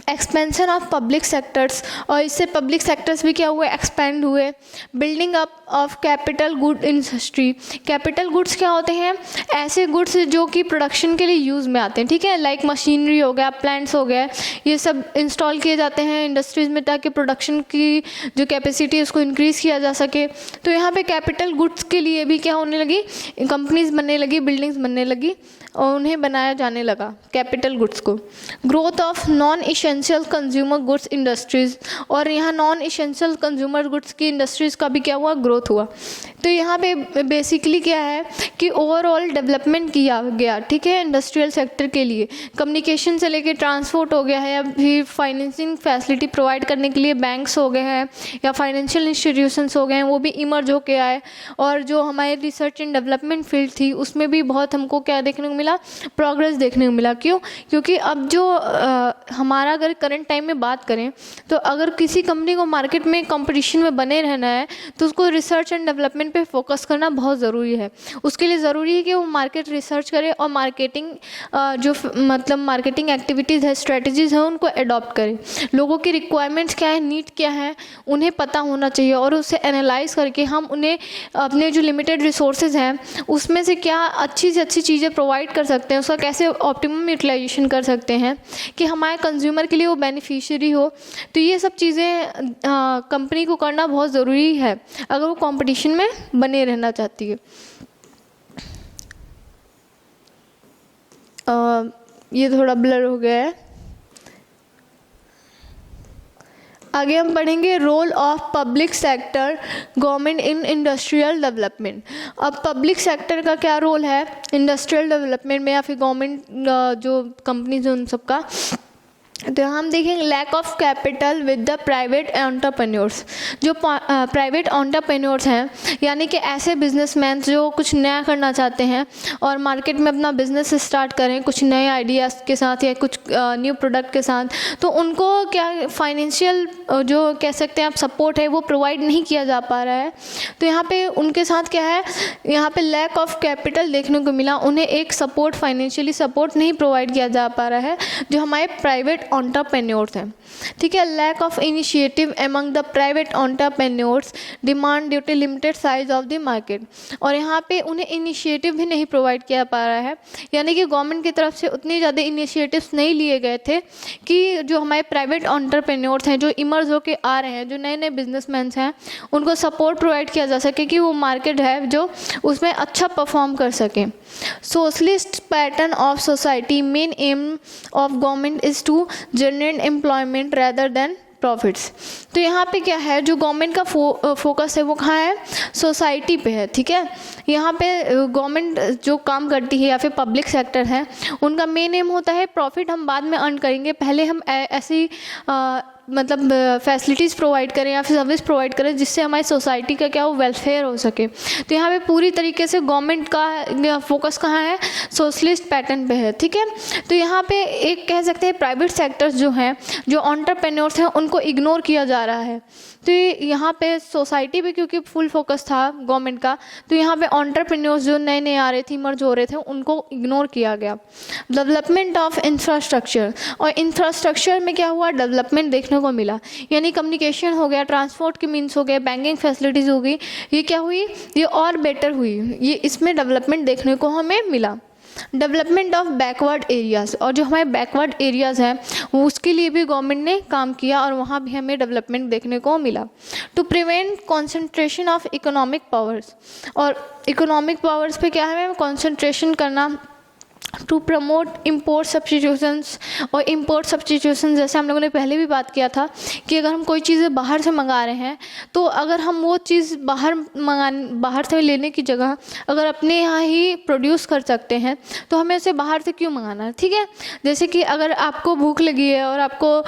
एक्सपेंशन ऑफ पब्लिक सेक्टर्स, और इससे पब्लिक सेक्टर्स भी क्या हुए, एक्सपेंड हुए। Building up of capital good industry, capital goods क्या होते हैं, ऐसे गुड्स जो कि प्रोडक्शन के लिए यूज़ में आते हैं, ठीक है, लाइक मशीनरी हो गया, प्लांट्स हो गया, ये सब इंस्टॉल किए जाते हैं इंडस्ट्रीज़ में ताकि प्रोडक्शन की जो कैपेसिटी है उसको इंक्रीज़ किया जा सके। तो यहाँ पे कैपिटल गुड्स के लिए भी क्या होने लगी, कंपनीज बनने लगी, बिल्डिंग्स बनने लगी, और उन्हें बनाया जाने लगा कैपिटल गुड्स को। Growth of non essential consumer goods industries, और यहाँ नॉन इसेंशियल कंज्यूमर गुड्स की इंडस्ट्रीज़ का भी क्या हुआ, ग्रोथ हुआ। तो यहाँ पे बेसिकली क्या है कि ओवरऑल डेवलपमेंट किया गया, ठीक है, इंडस्ट्रियल सेक्टर के लिए। कम्युनिकेशन से लेके ट्रांसपोर्ट हो गया है, या फिर फाइनेंसिंग फैसिलिटी प्रोवाइड करने के लिए बैंक्स हो गए हैं या फाइनेंशियल इंस्टीट्यूशंस हो गए हैं, वो भी इमर्ज होके आए। और जो हमारे रिसर्च एंड डेवलपमेंट फील्ड थी उसमें भी बहुत हमको क्या देखने को मिला, प्रोग्रेस देखने को मिला। क्यों, क्योंकि अब जो हमारा अगर करंट टाइम में बात करें तो अगर किसी कंपनी को मार्केट में कंपटीशन में बने रहना है तो उसको रिसर्च एंड डेवलपमेंट पे फोकस करना बहुत ज़रूरी है। उसके लिए ज़रूरी है कि वो मार्केट रिसर्च करे और मार्केटिंग जो मतलब मार्केटिंग एक्टिविटीज़ है, स्ट्रेटजीज़ है, उनको अडॉप्ट करे। लोगों की रिक्वायरमेंट्स क्या है, नीड क्या है, उन्हें पता होना चाहिए और उसे एनालाइज करके हम उन्हें अपने जो लिमिटेड रिसोर्सेज हैं उसमें से क्या अच्छी से अच्छी चीज़ें प्रोवाइड कर सकते हैं, उसका कैसे ऑप्टिमम यूटिलाइजेशन कर सकते हैं कि हमारे कंज्यूमर के लिए वो बेनिफिशियरी हो। तो ये सब चीज़ें कंपनी को करना बहुत ज़रूरी है अगर वो कंपटीशन में बने रहना चाहती है। ये थोड़ा ब्लर हो गया है। आगे हम पढ़ेंगे role of public sector government in industrial development. अब पब्लिक सेक्टर का क्या रोल है इंडस्ट्रियल डेवलपमेंट में या फिर गवर्नमेंट जो कंपनीज हैं उन सबका। तो हम देखेंगे lack of capital with the private entrepreneurs. जो प्राइवेट एंटरप्रेन्योर्स हैं यानी कि ऐसे बिजनेसमैन जो कुछ नया करना चाहते हैं और मार्केट में अपना बिजनेस स्टार्ट करें कुछ नए आइडियाज़ के साथ या कुछ न्यू प्रोडक्ट के साथ, तो उनको क्या फाइनेंशियल जो कह सकते हैं आप सपोर्ट है वो प्रोवाइड नहीं किया जा पा रहा है। तो यहाँ पे उनके साथ क्या है, यहाँ पे लैक ऑफ कैपिटल देखने को मिला, उन्हें एक सपोर्ट फाइनेंशियली सपोर्ट नहीं प्रोवाइड किया जा पा रहा है जो हमारे प्राइवेट एंटरप्रेन्योर्स हैं। ठीक है, lack of initiative among the private entrepreneurs demand due to limited size of the market. और यहाँ पे उन्हें इनिशिएटिव भी नहीं प्रोवाइड किया पा रहा है, यानी कि गवर्नमेंट की तरफ से उतने ज़्यादा इनिशिएटिव्स नहीं लिए गए थे कि जो हमारे प्राइवेट एंटरप्रेन्योर्स हैं जो इमर्ज होकर आ रहे हैं, जो नए नए बिजनेसमैन हैं, उनको सपोर्ट प्रोवाइड किया जा सके कि वो मार्केट है जो उसमें अच्छा परफॉर्म कर सकें। Socialist pattern of society main aim of government is to generate employment rather than profits. तो यहाँ पे क्या है, जो गवर्नमेंट का फोकस है वो कहाँ है, सोसाइटी पे है। ठीक है, यहाँ पे गवर्नमेंट जो काम करती है या फिर पब्लिक सेक्टर है उनका मेन एम होता है प्रॉफिट हम बाद में अर्न करेंगे, पहले हम ऐसी मतलब फैसिलिटीज़ प्रोवाइड करें या फिर सर्विस प्रोवाइड करें जिससे हमारी सोसाइटी का क्या हो वेलफेयर हो सके। तो यहाँ पे पूरी तरीके से गवर्नमेंट का फोकस कहाँ है, सोशलिस्ट पैटर्न पे है। ठीक है, तो यहाँ पे एक कह सकते हैं प्राइवेट सेक्टर्स जो हैं, जो एंटरप्रेन्योर्स हैं, उनको इग्नोर किया जा रहा है। तो यहाँ पे सोसाइटी पे क्योंकि फुल फोकस था गवर्नमेंट का, तो यहाँ पे एंटरप्रेन्योर्स जो नए नए आ रहे थे, इमर्ज हो रहे थे, उनको इग्नोर किया गया। डेवलपमेंट ऑफ इंफ्रास्ट्रक्चर, और इंफ्रास्ट्रक्चर में क्या हुआ, डेवलपमेंट देखने को मिला, यानी कम्युनिकेशन हो गया, ट्रांसपोर्ट के मीन्स हो गए, बैंकिंग फैसिलिटीज़ हो गई, ये क्या हुई, ये और बेटर हुई, ये इसमें डेवलपमेंट देखने को हमें मिला। डेवलपमेंट ऑफ बैकवर्ड एरियाज़, और जो हमारे बैकवर्ड एरियाज़ हैं वो उसके लिए भी गवर्नमेंट ने काम किया और वहाँ भी हमें डेवलपमेंट देखने को मिला। To prevent concentration of economic powers, और इकोनॉमिक पावर्स पे क्या है, कॉन्सेंट्रेशन करना। टू प्रमोट इम्पोर्ट सब्स्टिट्यूशंस, और इम्पोर्ट सब्स्टिट्यूशन जैसे हम लोगों ने पहले भी बात किया था कि अगर हम कोई चीज़ें बाहर से मंगा रहे हैं तो अगर हम वो चीज़ बाहर से लेने की जगह अगर अपने यहाँ ही प्रोड्यूस कर सकते हैं तो हमें उसे बाहर से क्यों मंगाना है। ठीक है, जैसे कि अगर आपको भूख लगी है और आपको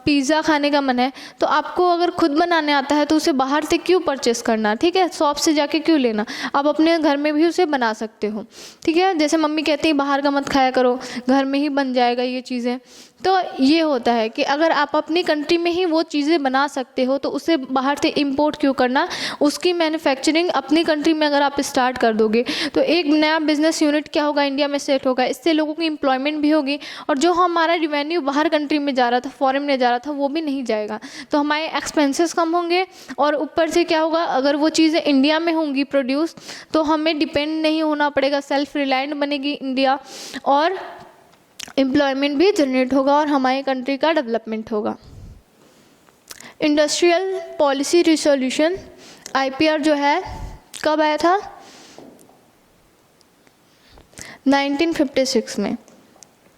पिज़्ज़ा खाने का मन है तो आपको अगर खुद बनाने आता है तो उसे बाहर से क्यों परचेस करना, ठीक है, शॉप से जाके क्यों लेना, आप अपने घर में भी उसे बना सकते हो। ठीक है, जैसे मम्मी कहती है बाहर का मत खाया करो, घर में ही बन जाएगा ये चीज़ें। तो ये होता है कि अगर आप अपनी कंट्री में ही वो चीज़ें बना सकते हो तो उसे बाहर से इंपोर्ट क्यों करना, उसकी मैन्युफैक्चरिंग अपनी कंट्री में अगर आप स्टार्ट कर दोगे तो एक नया बिजनेस यूनिट क्या होगा, इंडिया में सेट होगा, इससे लोगों की एम्प्लॉयमेंट भी होगी और जो हमारा रिवेन्यू बाहर कंट्री में जा रहा था, फॉरेन में जा रहा था, वो भी नहीं जाएगा, तो हमारे एक्सपेंसेस कम होंगे और ऊपर से क्या होगा, अगर वो चीज़ें इंडिया में होंगी प्रोड्यूस तो हमें डिपेंड नहीं होना पड़ेगा, सेल्फ रिलायंट बनेगी इंडिया और एम्प्लॉयमेंट भी जनरेट होगा और हमारे कंट्री का डेवलपमेंट होगा। इंडस्ट्रियल पॉलिसी रिसोल्यूशन IPR जो है कब आया था, 1956 में।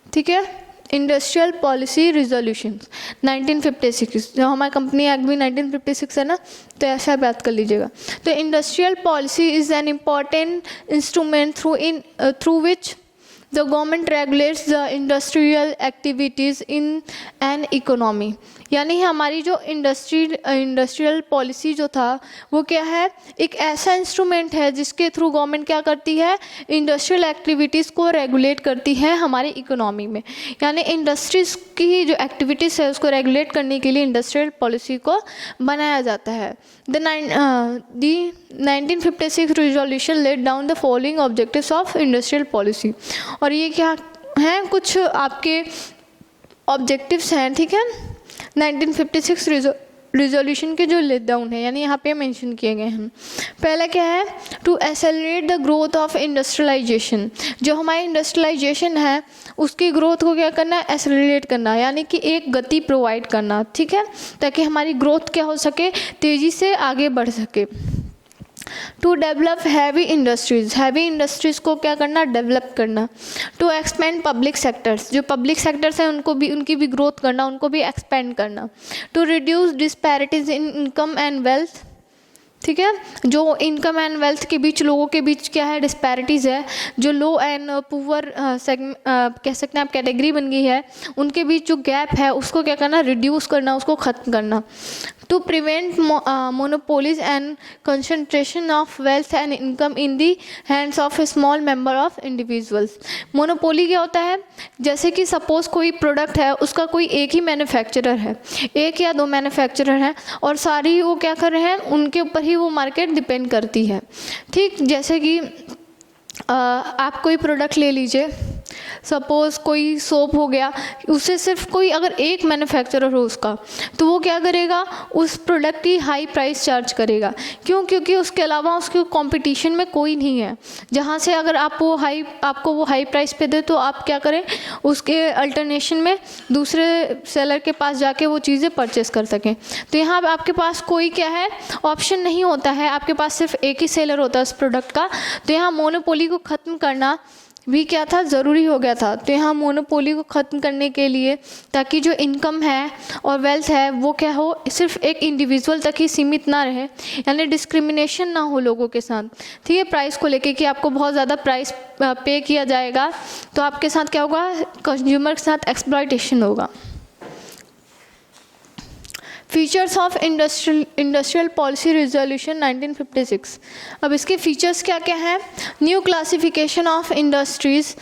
ठीक है, इंडस्ट्रियल पॉलिसी रिजोल्यूशन 1956, जो हमारी कंपनी एक्ट भी 1956 है ना, तो ऐसा बात कर लीजिएगा। तो industrial policy is an important instrument through which the government regulates the industrial activities in an economy। यानी हमारी जो इंडस्ट्रियल पॉलिसी जो था वो क्या है, एक ऐसा इंस्ट्रूमेंट है जिसके थ्रू गवर्नमेंट क्या करती है, इंडस्ट्रियल एक्टिविटीज़ को रेगुलेट करती है हमारी इकोनॉमी में। यानी इंडस्ट्रीज़ की जो एक्टिविटीज़ है उसको रेगुलेट करने के लिए इंडस्ट्रियल पॉलिसी को बनाया जाता है। The 1956 resolution laid down the following objectives of industrial policy. और ये क्या हैं, कुछ आपके ऑब्जेक्टिव्स हैं, ठीक है, 1956 रिजोल्यूशन के जो लेट डाउन है, यानी यहाँ पे मेंशन किए गए हैं। पहला क्या है, to accelerate the growth of industrialization. जो हमारी इंडस्ट्रियलाइजेशन है उसकी ग्रोथ को क्या करना है, एक्सेलरेट करना, यानी कि एक गति प्रोवाइड करना, ठीक है, ताकि हमारी ग्रोथ क्या हो सके, तेज़ी से आगे बढ़ सके। टू डेवलप हैवी इंडस्ट्रीज़ को क्या करना, डेवलप करना। टू एक्सपेंड पब्लिक सेक्टर्स, जो पब्लिक सेक्टर्स हैं उनकी भी ग्रोथ करना, उनको भी एक्सपेंड करना। To reduce disparities in income and wealth, ठीक है, जो इनकम एंड वेल्थ के बीच, लोगों के बीच क्या है, डिस्पैरिटीज़ है, जो लो एंड पुअर कह सकते हैं आप कैटेगरी बन गई है, उनके बीच जो गैप है उसको क्या करना, रिड्यूस करना, उसको ख़त्म करना। To prevent monopolies and concentration of wealth and income in the hands of a small member of individuals. Monopoly क्या होता है, जैसे कि सपोज़ कोई प्रोडक्ट है, उसका कोई एक ही मैन्युफैक्चरर है, एक या दो मैन्युफैक्चरर हैं, और सारी वो क्या कर रहे हैं, उनके ऊपर ही वो मार्केट डिपेंड करती है। ठीक, जैसे कि आप कोई प्रोडक्ट ले लीजिए, सपोज़ कोई सोप हो गया, उससे सिर्फ कोई अगर एक मैन्युफैक्चरर हो उसका, तो वो क्या करेगा, उस प्रोडक्ट की हाई प्राइस चार्ज करेगा। क्यों? क्योंकि उसके अलावा उसके कंपटीशन में कोई नहीं है जहाँ से अगर आपको वो हाई प्राइस पे दे, तो आप क्या करें, उसके अल्टरनेशन में दूसरे सेलर के पास जाके वो चीज़ें परचेस कर सकें। तो यहाँ आपके पास कोई क्या है, ऑप्शन नहीं होता है, आपके पास सिर्फ एक ही सेलर होता है उस प्रोडक्ट का। तो यहाँ मोनोपोली को ख़त्म करना भी क्या था, ज़रूरी हो गया था। तो यहाँ मोनोपोली को ख़त्म करने के लिए, ताकि जो इनकम है और वेल्थ है वो क्या हो, सिर्फ एक इंडिविजुअल तक ही सीमित ना रहे, यानी डिस्क्रिमिनेशन ना हो लोगों के साथ, ठीक है, प्राइस को लेके कि आपको बहुत ज़्यादा प्राइस पे किया जाएगा तो आपके साथ क्या होगा, कंज्यूमर के साथ एक्सप्लॉयटेशन होगा। Features of industrial policy resolution 1956। अब इसके फीचर्स क्या क्या हैं, new classification of industries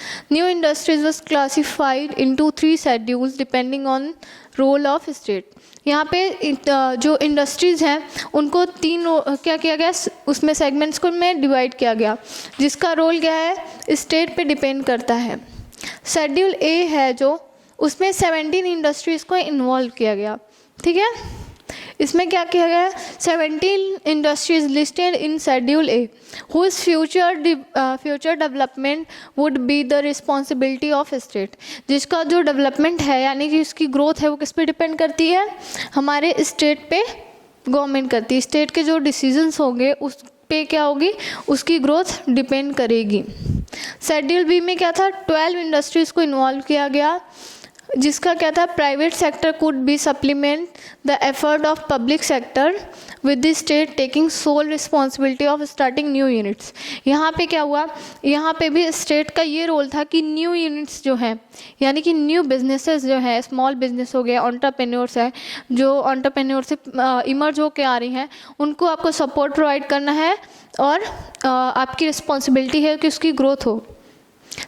was classified into 3 schedules depending on roll of state. यहाँ पे जो इंडस्ट्रीज़ हैं उनको 3 क्या किया गया, उसमें सेगमेंट्स को में डिवाइड किया गया, जिसका रोल क्या है, स्टेट पे डिपेंड करता है। शेड्यूल ए है जो, उसमें 17 इंडस्ट्रीज़ को इन्वॉल्व किया गया, ठीक है। इसमें क्या किया गया, 17 industries listed in schedule A whose future development would be the responsibility of state. जिसका जो डेवलपमेंट है, यानी कि उसकी ग्रोथ है, वो किस पे डिपेंड करती है, हमारे स्टेट पे गवर्नमेंट करती है। स्टेट के जो डिसीजंस होंगे उस पे क्या होगी, उसकी ग्रोथ डिपेंड करेगी। शेड्यूल बी में क्या था, 12 इंडस्ट्रीज़ को इन्वॉल्व किया गया, जिसका क्या था, private sector could B supplement the effort of public sector with the state taking sole responsibility of starting new units. यहाँ पे क्या हुआ, यहाँ पे भी स्टेट का ये रोल था कि न्यू यूनिट्स जो हैं, यानी कि न्यू बिजनेसेस जो हैं, स्मॉल बिजनेस हो गए, एंटरप्रेन्योर्स है, जो एंटरप्रेन्योर से इमर्ज होकर आ रही हैं, उनको आपको सपोर्ट प्रोवाइड करना है और आपकी रिस्पॉन्सिबिलिटी है कि उसकी ग्रोथ हो।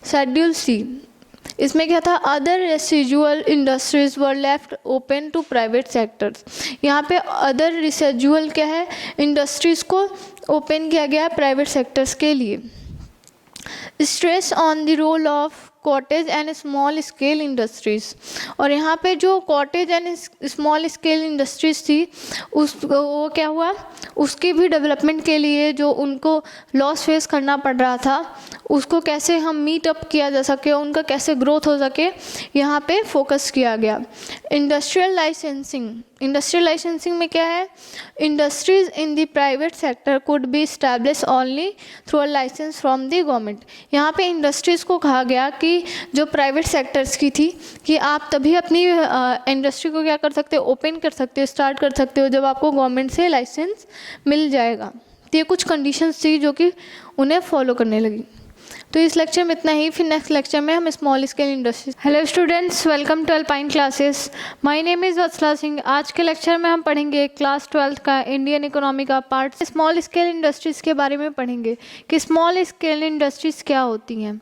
शेड्यूल सी, इसमें क्या था, other residual industries were left open to private sectors. यहाँ पे अदर रेसिजुअल क्या है, इंडस्ट्रीज़ को ओपन किया गया प्राइवेट सेक्टर्स के लिए। Stress on the role of cottage and small scale industries, और यहाँ पे जो cottage and small scale industries थी वो क्या हुआ, उसके भी डेवलपमेंट के लिए जो उनको लॉस फेस करना पड़ रहा था, उसको कैसे हम मीट अप किया जा सके, उनका कैसे ग्रोथ हो सके, यहाँ पे फोकस किया गया। इंडस्ट्रियल लाइसेंसिंग में क्या है, industries in the private sector could be establish only through a licence from the government. यहाँ पे इंडस्ट्रीज़ को कहा गया कि जो प्राइवेट सेक्टर्स की थी कि आप तभी अपनी इंडस्ट्री को क्या कर सकते हो, ओपन कर सकते हो, स्टार्ट कर सकते हो, जब आपको गवर्नमेंट से लाइसेंस मिल जाएगा। तो ये कुछ कंडीशंस थी जो कि उन्हें फॉलो करने लगी। तो इस लेक्चर में इतना ही, फिर नेक्स्ट लेक्चर में हम small scale industries. Hello students, welcome to Alpine classes. My name is Vatsala Singh. आज के लेक्चर में हम पढ़ेंगे क्लास 12 का इंडियन इकोनॉमी का पार्ट स्मॉल स्केल इंडस्ट्रीज के बारे में पढ़ेंगे कि स्मॉल स्केल इंडस्ट्रीज क्या होती हैं।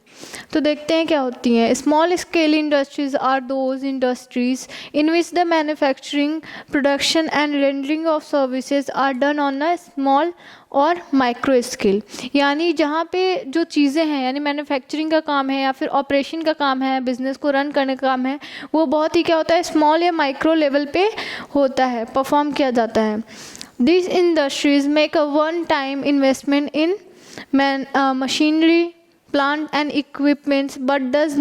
तो देखते हैं क्या होती हैं। Small scale industries are those industries in which the manufacturing, production and rendering of services are done on a small और माइक्रो स्केल। यानी जहाँ पे जो चीज़ें हैं, यानी मैन्युफैक्चरिंग का काम है या फिर ऑपरेशन का काम है, बिजनेस को रन करने का काम है, वो बहुत ही क्या होता है, स्मॉल या माइक्रो लेवल पे होता है, परफॉर्म किया जाता है। This industries make a one time investment in machinery, plant and equipments but does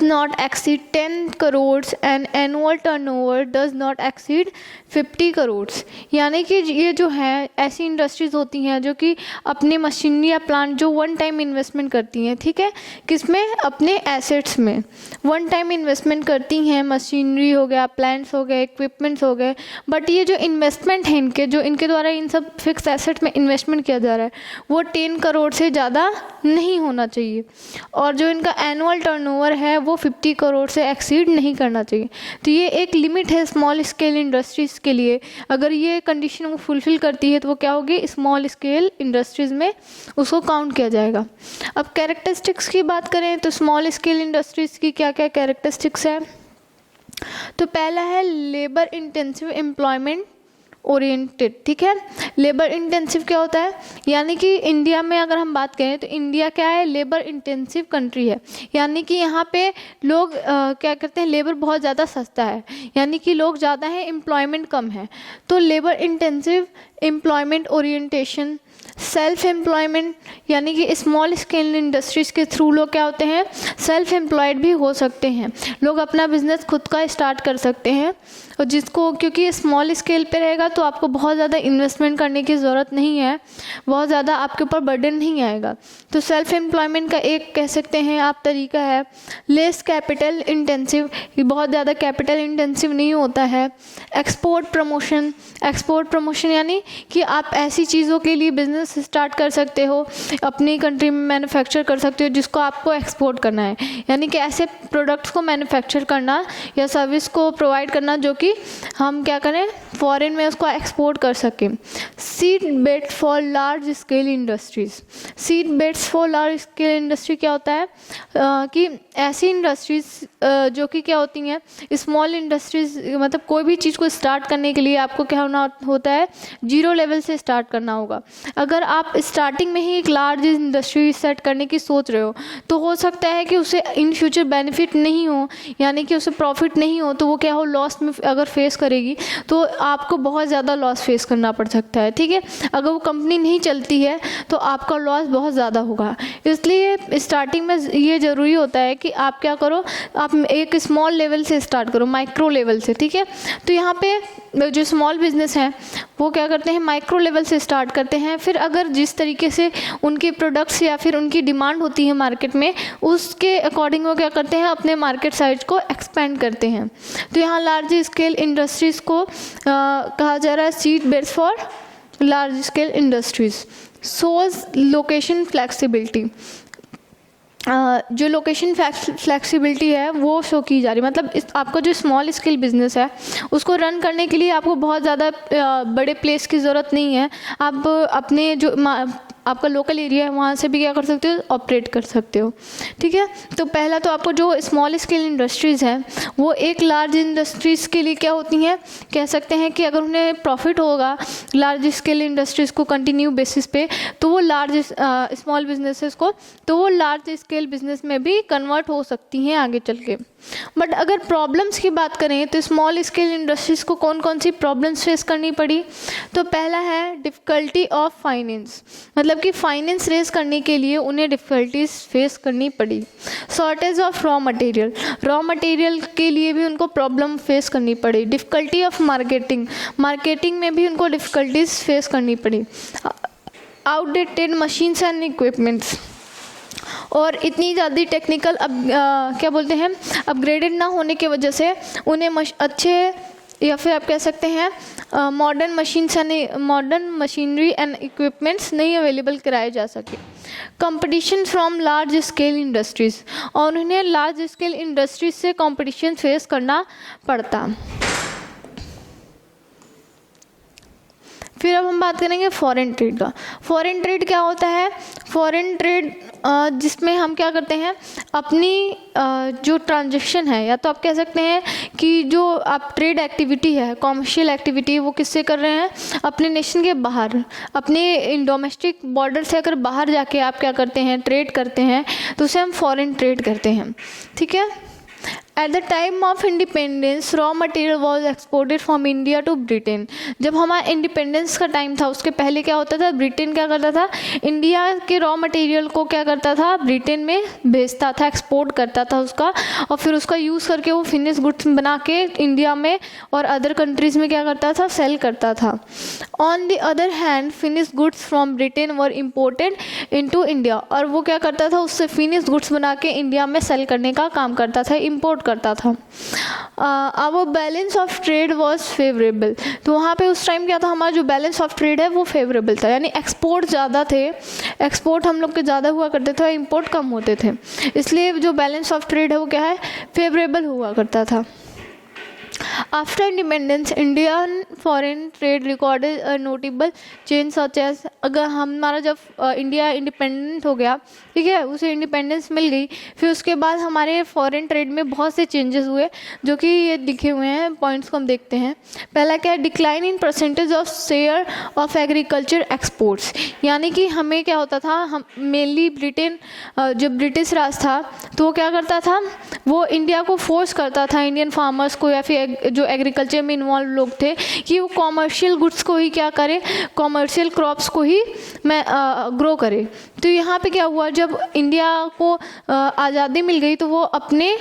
not exceed 10 crores and annual turnover does not exceed 50 crores। यानी कि ये जो है ऐसी इंडस्ट्रीज होती हैं जो कि अपने मशीनरी या प्लांट जो वन टाइम इन्वेस्टमेंट करती हैं, ठीक है, किसमें, अपने एसेट्स में वन टाइम इन्वेस्टमेंट करती हैं। मशीनरी हो गया, प्लांट्स हो गए, इक्विपमेंट्स हो गए, बट ये जो इन्वेस्टमेंट है इनके द्वारा इन सब फिक्स एसेट में इन्वेस्टमेंट किया जा रहा है वो 10 करोड़ से ज़्यादा नहीं होना चाहिए, और जो इनका एनुअल टर्नओवर है वो 50 करोड़ से एक्सीड नहीं करना चाहिए। तो ये एक लिमिट है स्मॉल स्केल इंडस्ट्रीज़ के लिए। अगर ये कंडीशन वो फुलफ़िल करती है तो वो क्या होगी, स्मॉल स्केल इंडस्ट्रीज़ में उसको काउंट किया जाएगा। अब कैरेक्टरिस्टिक्स की बात करें तो स्मॉल स्केल इंडस्ट्रीज़ की क्या क्या कैरेक्टरिस्टिक्स है। तो पहला है लेबर इंटेंसिव एम्प्लॉयमेंट ओरिएंटेड, ठीक है। लेबर इंटेंसिव क्या होता है, यानी कि इंडिया में अगर हम बात करें तो इंडिया क्या है, लेबर इंटेंसिव कंट्री है। यानी कि यहाँ पे लोग क्या करते हैं, लेबर बहुत ज़्यादा सस्ता है, यानी कि लोग ज़्यादा हैं, एम्प्लॉयमेंट कम है। तो labour intensive employment orientation, self employment, यानी कि स्मॉल स्केल इंडस्ट्रीज़ के थ्रू लोग क्या होते हैं, सेल्फ एम्प्लॉयड भी हो सकते हैं। लोग अपना बिजनेस खुद का स्टार्ट कर सकते हैं, और जिसको, क्योंकि स्मॉल स्केल पे रहेगा तो आपको बहुत ज़्यादा इन्वेस्टमेंट करने की ज़रूरत नहीं है, बहुत ज़्यादा आपके ऊपर बर्डन नहीं आएगा। तो सेल्फ एम्प्लॉयमेंट का एक कह सकते हैं आप तरीका है। लेस कैपिटल इंटेंसिव, बहुत ज़्यादा कैपिटल इंटेंसिव नहीं होता है। एक्सपोर्ट प्रमोशन, एक्सपोर्ट प्रमोशन यानी कि आप ऐसी चीज़ों के लिए बिजनेस स्टार्ट कर सकते हो, अपनी कंट्री में मैन्युफैक्चर कर सकते हो जिसको आपको एक्सपोर्ट करना है, यानी कि ऐसे प्रोडक्ट्स को मैन्युफैक्चर करना या सर्विस को प्रोवाइड करना जो कि हम क्या करें, फॉरेन में उसको एक्सपोर्ट कर सकें। Seed bed for large scale industries, seed beds for large scale industry क्या होता है कि ऐसी इंडस्ट्रीज़ जो कि क्या होती हैं, स्मॉल इंडस्ट्रीज़, मतलब कोई भी चीज़ को स्टार्ट करने के लिए आपको क्या होता है, जीरो लेवल से स्टार्ट करना होगा। अगर आप स्टार्टिंग में ही एक लार्ज इंडस्ट्री सेट करने की सोच रहे हो तो हो सकता है कि उसे इन फ्यूचर बेनिफिट नहीं हो, यानी कि उसे प्रॉफिट नहीं हो, तो वो क्या हो, लॉस में अगर फेस करेगी तो आपको बहुत ज़्यादा लॉस फेस करना पड़ सकता है, ठीक है। अगर वो कंपनी नहीं चलती है तो आपका लॉस बहुत ज़्यादा होगा। इसलिए स्टार्टिंग में ये ज़रूरी होता है कि आप क्या करो, आप एक स्मॉल लेवल से स्टार्ट करो, माइक्रो लेवल से, ठीक है। तो यहाँ पे जो स्मॉल बिजनेस हैं वो क्या करते हैं, माइक्रो लेवल से स्टार्ट करते हैं। फिर अगर जिस तरीके से उनके प्रोडक्ट्स या फिर उनकी डिमांड होती है मार्केट में, उसके अकॉर्डिंग वो क्या करते हैं, अपने मार्केट साइज को एक्सपेंड करते हैं। तो यहाँ लार्ज स्केल इंडस्ट्रीज़ को कहा जा रहा है seed beds for large scale industries. Shows location flexibility, जो लोकेशन फ्लेक्सिबिलिटी है वो शो की जा रही है। मतलब आपका जो स्मॉल स्केल बिजनेस है उसको रन करने के लिए आपको बहुत ज़्यादा बड़े प्लेस की ज़रूरत नहीं है। आप अपने जो आपका लोकल एरिया है वहाँ से भी क्या कर सकते हो, ऑपरेट कर सकते हो, ठीक है। तो पहला तो आपको जो स्मॉल स्केल इंडस्ट्रीज़ हैं वो एक लार्ज इंडस्ट्रीज़ के लिए क्या होती हैं, कह सकते हैं कि अगर उन्हें प्रॉफिट होगा लार्ज स्केल इंडस्ट्रीज़ को कंटिन्यू बेसिस पे, तो वो लार्ज स्मॉल बिजनेसेस को, तो वो लार्ज स्केल बिजनेस में भी कन्वर्ट हो सकती हैं आगे चल के। बट अगर प्रॉब्लम्स की बात करें तो स्मॉल स्केल इंडस्ट्रीज़ को कौन कौन सी प्रॉब्लम्स फेस करनी पड़ी। तो पहला है डिफ़िकल्टी ऑफ फाइनेंस, मतलब कि फाइनेंस रेज करने के लिए उन्हें डिफ़िकल्टीज फेस करनी पड़ी। Shortage of raw material, raw material के लिए भी उनको प्रॉब्लम फेस करनी पड़ी। डिफ़िकल्टी ऑफ मार्केटिंग, मार्केटिंग में भी उनको डिफ़िकल्टीज फेस करनी पड़ी। आउटडेटेड मशीन्स एंड इक्विपमेंट्स, और इतनी ज़्यादा टेक्निकल क्या बोलते हैं, अपग्रेडेड ना होने की वजह से उन्हें अच्छे, या फिर आप कह सकते हैं मॉडर्न मशीनरी एंड इक्विपमेंट्स नहीं अवेलेबल कराए जा सके। Competition from large scale industries, और उन्हें लार्ज स्केल इंडस्ट्रीज से कंपटीशन फेस करना पड़ता। फिर अब हम बात करेंगे फॉरेन ट्रेड का। फॉरेन ट्रेड क्या होता है? फॉरेन ट्रेड जिसमें हम क्या करते हैं, अपनी जो ट्रांजैक्शन है, या तो आप कह सकते हैं कि जो आप ट्रेड एक्टिविटी है, कॉमर्शियल एक्टिविटी, वो किससे कर रहे हैं? अपने नेशन के बाहर, अपने डोमेस्टिक बॉर्डर से अगर बाहर जाके आप क्या करते हैं, ट्रेड करते हैं, तो उसे हम फॉरेन ट्रेड करते हैं। ठीक है। At the time of independence raw material was exported from India to Britain. जब हमारा इंडिपेंडेंस का टाइम था, उसके पहले क्या होता था, ब्रिटेन क्या करता था, इंडिया के रॉ मटेरियल को क्या करता था, ब्रिटेन में भेजता था, एक्सपोर्ट करता था उसका, और फिर उसका यूज़ करके वो फिनिश गुड्स बना के इंडिया में और अदर कंट्रीज़ में क्या करता था, सेल करता था। On the other hand finish goods from Britain were imported into India, और वो क्या करता था, उससे फिनिश गुड्स बना के इंडिया में सेल करने का काम करता था, इम्पोर्ट करता था। Our balance of trade was favourable, तो वहाँ पे उस टाइम क्या था, हमारा जो बैलेंस ऑफ ट्रेड है वो फेवरेबल था, यानी एक्सपोर्ट ज़्यादा थे, एक्सपोर्ट हम लोग के ज़्यादा हुआ करते थे, इंपोर्ट कम होते थे, इसलिए जो बैलेंस ऑफ ट्रेड है वो क्या है, फेवरेबल हुआ करता था। After independence Indian foreign trade recorded a notable change such as, अगर हमारा जब इंडिया इंडिपेंडेंट हो गया, ठीक है, उसे इंडिपेंडेंस मिल गई, फिर उसके बाद हमारे फॉरेन ट्रेड में बहुत से चेंजेस हुए, जो कि ये लिखे हुए हैं, पॉइंट्स को हम देखते हैं। पहला क्या है, decline in percentage of share of agriculture exports, यानी कि हमें क्या होता था, हम मेनली ब्रिटेन, जब ब्रिटिश राज था तो वो क्या करता था, वो इंडिया को फोर्स करता था, इंडियन फार्मर्स को या फिर जो एग्रीकल्चर में इन्वॉल्व लोग थे, कि वो कॉमर्शियल गुड्स को ही क्या करें, कॉमर्शियल क्रॉप्स को ही ग्रो करे। तो यहाँ पे क्या हुआ, जब इंडिया को आज़ादी मिल गई तो वो अपने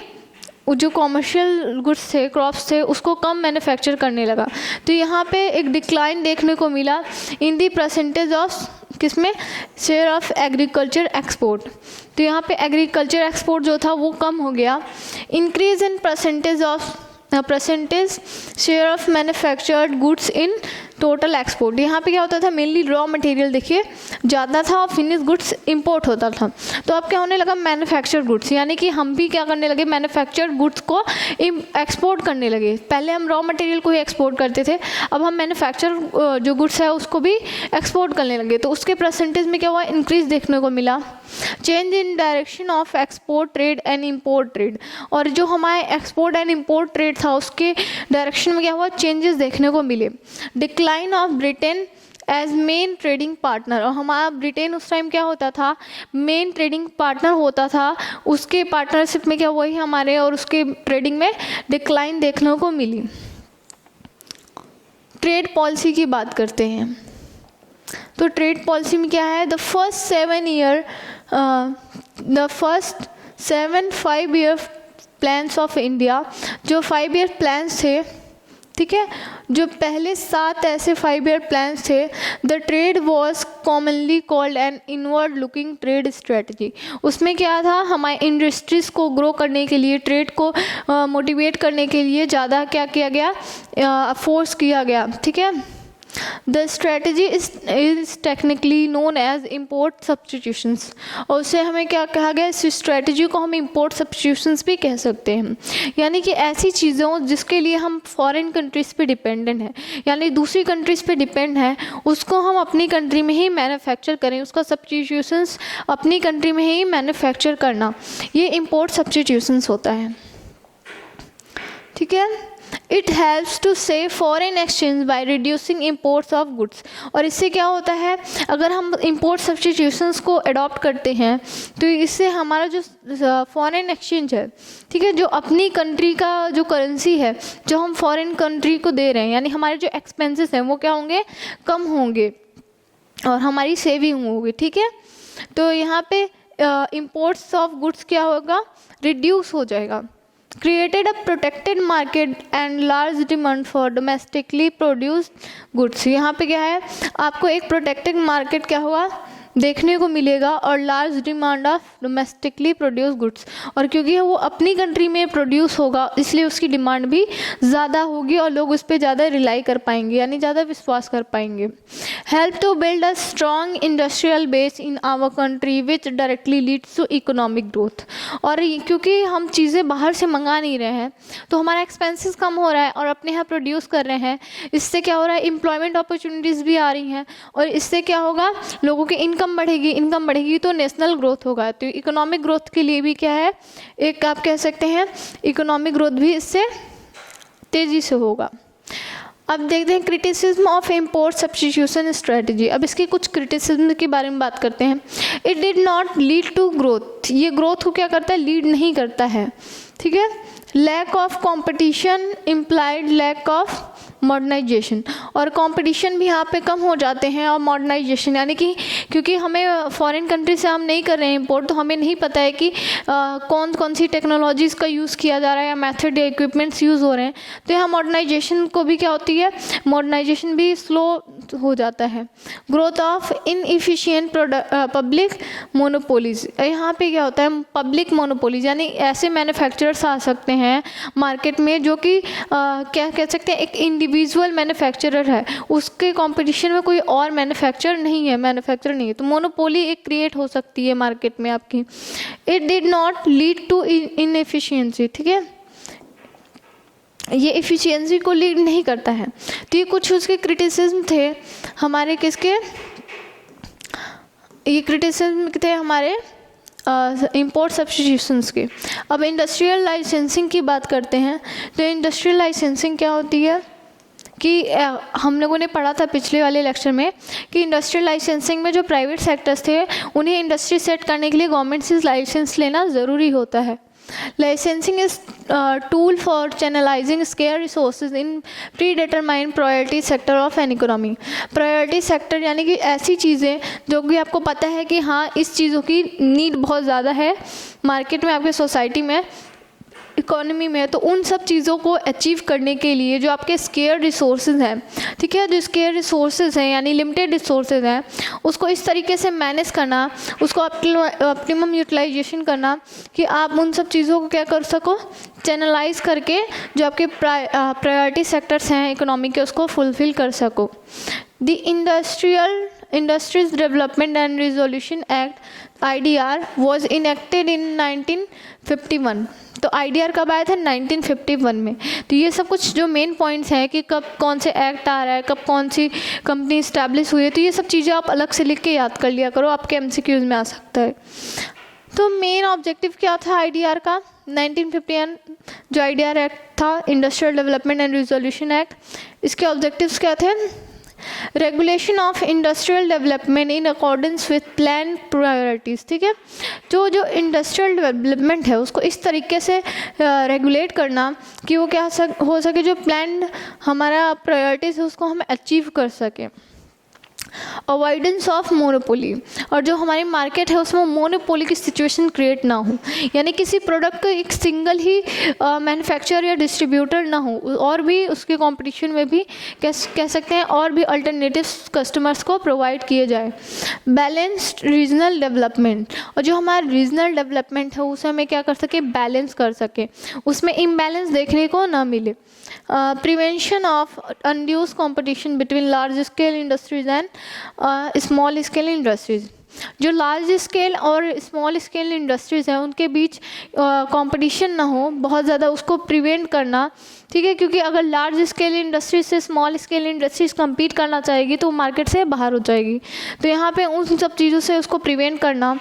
जो कॉमर्शियल गुड्स थे, क्रॉप्स थे, उसको कम मैन्युफैक्चर करने लगा। तो यहाँ पे एक डिक्लाइन देखने को मिला इन दी परसेंटेज ऑफ, किसमें, शेयर ऑफ एग्रीकल्चर एक्सपोर्ट। तो यहाँ पे एग्रीकल्चर एक्सपोर्ट जो था वो कम हो गया। Increase in percentage share of manufactured goods in total export, यहाँ पे क्या होता था, मेनली रॉ मटेरियल देखिए ज़्यादा था और फिनिश गुड्स इंपोर्ट होता था। तो अब क्या होने लगा, मैन्युफैक्चर्ड गुड्स, यानी कि हम भी क्या करने लगे, मैन्युफैक्चर्ड गुड्स को एक्सपोर्ट करने लगे। पहले हम रॉ मटेरियल को ही एक्सपोर्ट करते थे, अब हम मैन्युफैक्चर जो गुड्स है उसको भी एक्सपोर्ट करने लगे, तो उसके परसेंटेज में क्या हुआ, इंक्रीज देखने को मिला। Change in direction of export trade and import trade, और जो हमारे एक्सपोर्ट एंड इम्पोर्ट ट्रेड था उसके डायरेक्शन में क्या हुआ, चेंजेस देखने को मिले। Decline of Britain as main trading partner, और हमारा ब्रिटेन उस टाइम क्या होता था, मेन ट्रेडिंग पार्टनर होता था, उसके पार्टनरशिप में क्या हुआ ही हमारे, और उसके ट्रेडिंग में डिक्लाइन देखने को मिली। ट्रेड पॉलिसी की बात करते हैं, तो ट्रेड पॉलिसी में क्या है, the first 5 year plans of India, जो 5 ईयर प्लान्स थे, ठीक है, जो पहले 7 ऐसे 5 ईयर प्लान्स थे, the trade was commonly called an inward looking trade strategy. उसमें क्या था, हमारे इंडस्ट्रीज़ को ग्रो करने के लिए, ट्रेड को मोटिवेट करने के लिए ज़्यादा क्या किया गया, फोर्स किया गया, ठीक है। The strategy is technically known as import substitutions, और उसे हमें क्या कहा गया, इस स्ट्रेटजी को हम इम्पोर्ट सब्सटीट्यूशंस भी कह सकते हैं, यानी कि ऐसी चीज़ों जिसके लिए हम फॉरेन कंट्रीज़ पे डिपेंडेंट हैं, यानी दूसरी कंट्रीज़ पे डिपेंड हैं, उसको हम अपनी कंट्री में ही मैन्युफैक्चर करें, उसका सब्सटीट्यूशंस अपनी कंट्री में ही मैन्युफैक्चर करना, ये इम्पोर्ट सब्सटीट्यूशंस होता है, ठीक है। It helps to save foreign exchange by reducing imports of goods, और इससे क्या होता है, अगर हम इम्पोर्ट सब्सटीट्यूशंस को अडॉप्ट करते हैं तो इससे हमारा जो फॉरेन एक्सचेंज है, ठीक है, जो अपनी कंट्री का जो करेंसी है जो हम फॉरेन कंट्री को दे रहे हैं, यानी हमारे जो एक्सपेंसेस हैं वो क्या होंगे, कम होंगे और हमारी सेविंग होगी, ठीक है। तो यहाँ पे इम्पोर्ट्स ऑफ गुड्स क्या होगा, रिड्यूस हो जाएगा। created a protected market and large demand for domestically produced goods, यहाँ पे क्या है, आपको एक प्रोटेक्टेड मार्केट क्या हुआ, देखने को मिलेगा और large demand of domestically produce goods, और क्योंकि वो अपनी कंट्री में प्रोड्यूस होगा इसलिए उसकी डिमांड भी ज़्यादा होगी और लोग उस पर ज़्यादा रिलाई कर पाएंगे, यानी ज़्यादा विश्वास कर पाएंगे। Help to build a strong industrial base in our country which directly leads to economic growth. और क्योंकि हम चीज़ें बाहर से मंगा नहीं रहे हैं तो हमारा एक्सपेंसेस कम हो रहा है और अपने यहाँ प्रोड्यूस कर रहे हैं, इससे क्या हो रहा है, एम्प्लॉयमेंट अपॉर्चुनिटीज़ भी आ रही हैं और इससे क्या होगा, लोगों की इनकम बढ़ेगी तो नेशनल ग्रोथ होगा। तो इकोनॉमिक ग्रोथ के लिए भी क्या है, एक आप कह सकते हैं इकोनॉमिक ग्रोथ भी इससे तेज़ी से होगा। अब देखते हैं criticism of import substitution strategy. अब इसकी कुछ क्रिटिसिज्म के बारे में बात करते हैं। It did not lead to growth, ये ग्रोथ को क्या करता है, लीड नहीं करता है, ठीक है। Lack of competition implied lack of modernization, और कंपटीशन भी यहाँ पे कम हो जाते हैं और मॉडर्नाइजेशन, यानी कि क्योंकि हमें फॉरेन कंट्री से हम नहीं कर रहे हैं इंपोर्ट, तो हमें नहीं पता है कि कौन कौन सी टेक्नोलॉजीज़ का यूज़ किया जा रहा है या मेथड या इक्विपमेंट्स यूज़ हो रहे हैं, तो यहाँ मॉडर्नाइजेशन को भी क्या होती है, मॉडर्नाइजेशन भी स्लो हो जाता है। Growth of inefficient public monopolies, यहाँ पे क्या होता है, पब्लिक मोनोपोलीज यानी ऐसे मैन्युफैक्चरर्स आ सकते हैं मार्केट में जो कि क्या कह सकते हैं, एक इंडिविजुअल मैन्युफैक्चरर है, उसके कंपटीशन में कोई और मैन्युफैक्चरर नहीं है, तो मोनोपोली एक क्रिएट हो सकती है मार्केट में आपकी। It did not lead to inefficiency, ठीक है, ये एफिशिएंसी को लीड नहीं करता है। तो ये कुछ उसके क्रिटिसिज्म थे हमारे किसके, ये क्रिटिसिज्म थे हमारे इंपोर्ट सब्स्टिट्यूशंस के। अब इंडस्ट्रियल लाइसेंसिंग की बात करते हैं। तो इंडस्ट्रियल लाइसेंसिंग क्या होती है कि हम लोगों ने पढ़ा था पिछले वाले लेक्चर में कि इंडस्ट्रियल लाइसेंसिंग में जो प्राइवेट सेक्टर्स थे उन्हें इंडस्ट्री सेट करने के लिए गवर्नमेंट से लाइसेंस लेना ज़रूरी होता है। Licensing is tool for channelizing scarce resources in predetermined priority sector of an economy। priority sector यानी कि ऐसी चीज़ें जो कि आपको पता है कि हाँ इस चीज़ों की नीड बहुत ज़्यादा है मार्केट में, आपके सोसाइटी में, इकोनॉमी में, तो उन सब चीज़ों को अचीव करने के लिए जो आपके स्केयर रिसोर्सेज हैं, ठीक है, जो स्केयर रिसोर्सेज हैं यानी लिमिटेड रिसोर्सेज हैं, उसको इस तरीके से मैनेज करना, उसको ऑप्टिमम यूटिलाइजेशन करना कि आप उन सब चीज़ों को क्या कर सको, चैनलाइज करके जो आपके प्रायोरिटी सेक्टर्स हैं इकोनॉमी के उसको फुलफिल कर सको। The industries development and resolution act IDR was enacted इन 1951। तो IDR कब आया था, 1951 में। तो ये सब कुछ जो मेन पॉइंट्स हैं कि कब कौन से एक्ट आ रहा है, कब कौन सी कंपनी इस्टेब्लिश हुई है, तो ये सब चीज़ें आप अलग से लिख के याद कर लिया करो, आपके MCQs में आ सकता है। तो मेन ऑब्जेक्टिव क्या था IDR का, 1951 जो IDR एक्ट था, industrial development and resolution act, इसके ऑब्जेक्टिव्स क्या थे, regulation of industrial development in accordance with plan priorities, ठीक है, जो इंडस्ट्रियल डेवलपमेंट है उसको इस तरीके से रेगुलेट करना कि वो क्या हो सके, जो प्लान हमारा प्रायोरिटीज़ है उसको हम अचीव कर सकें। अवॉइडेंस ऑफ मोनोपोली, और जो हमारी मार्केट है उसमें मोनोपोली की सिचुएशन क्रिएट ना हो, यानी किसी प्रोडक्ट का एक सिंगल ही मैन्युफैक्चरर या डिस्ट्रीब्यूटर ना हो, और भी उसके कंपटीशन में भी कह सकते हैं और भी अल्टरनेटिव्स कस्टमर्स को प्रोवाइड किए जाए। बैलेंस्ड रीजनल डेवलपमेंट, और जो हमारा रीजनल डेवलपमेंट है उसे हमें क्या कर सके, बैलेंस कर सके, उसमें इम्बैलेंस देखने को ना मिले। Prevention of undue competition between large scale industries and small scale industries, जो लार्ज स्केल और स्मॉल स्केल इंडस्ट्रीज़ हैं उनके बीच कंपटीशन ना हो बहुत ज़्यादा, उसको प्रिवेंट करना, ठीक है, क्योंकि अगर लार्ज स्केल इंडस्ट्रीज से स्मॉल स्केल इंडस्ट्रीज compete करना चाहेगी तो मार्केट से बाहर हो जाएगी, तो यहाँ पे उन सब चीज़ों से उसको प्रिवेंट करना।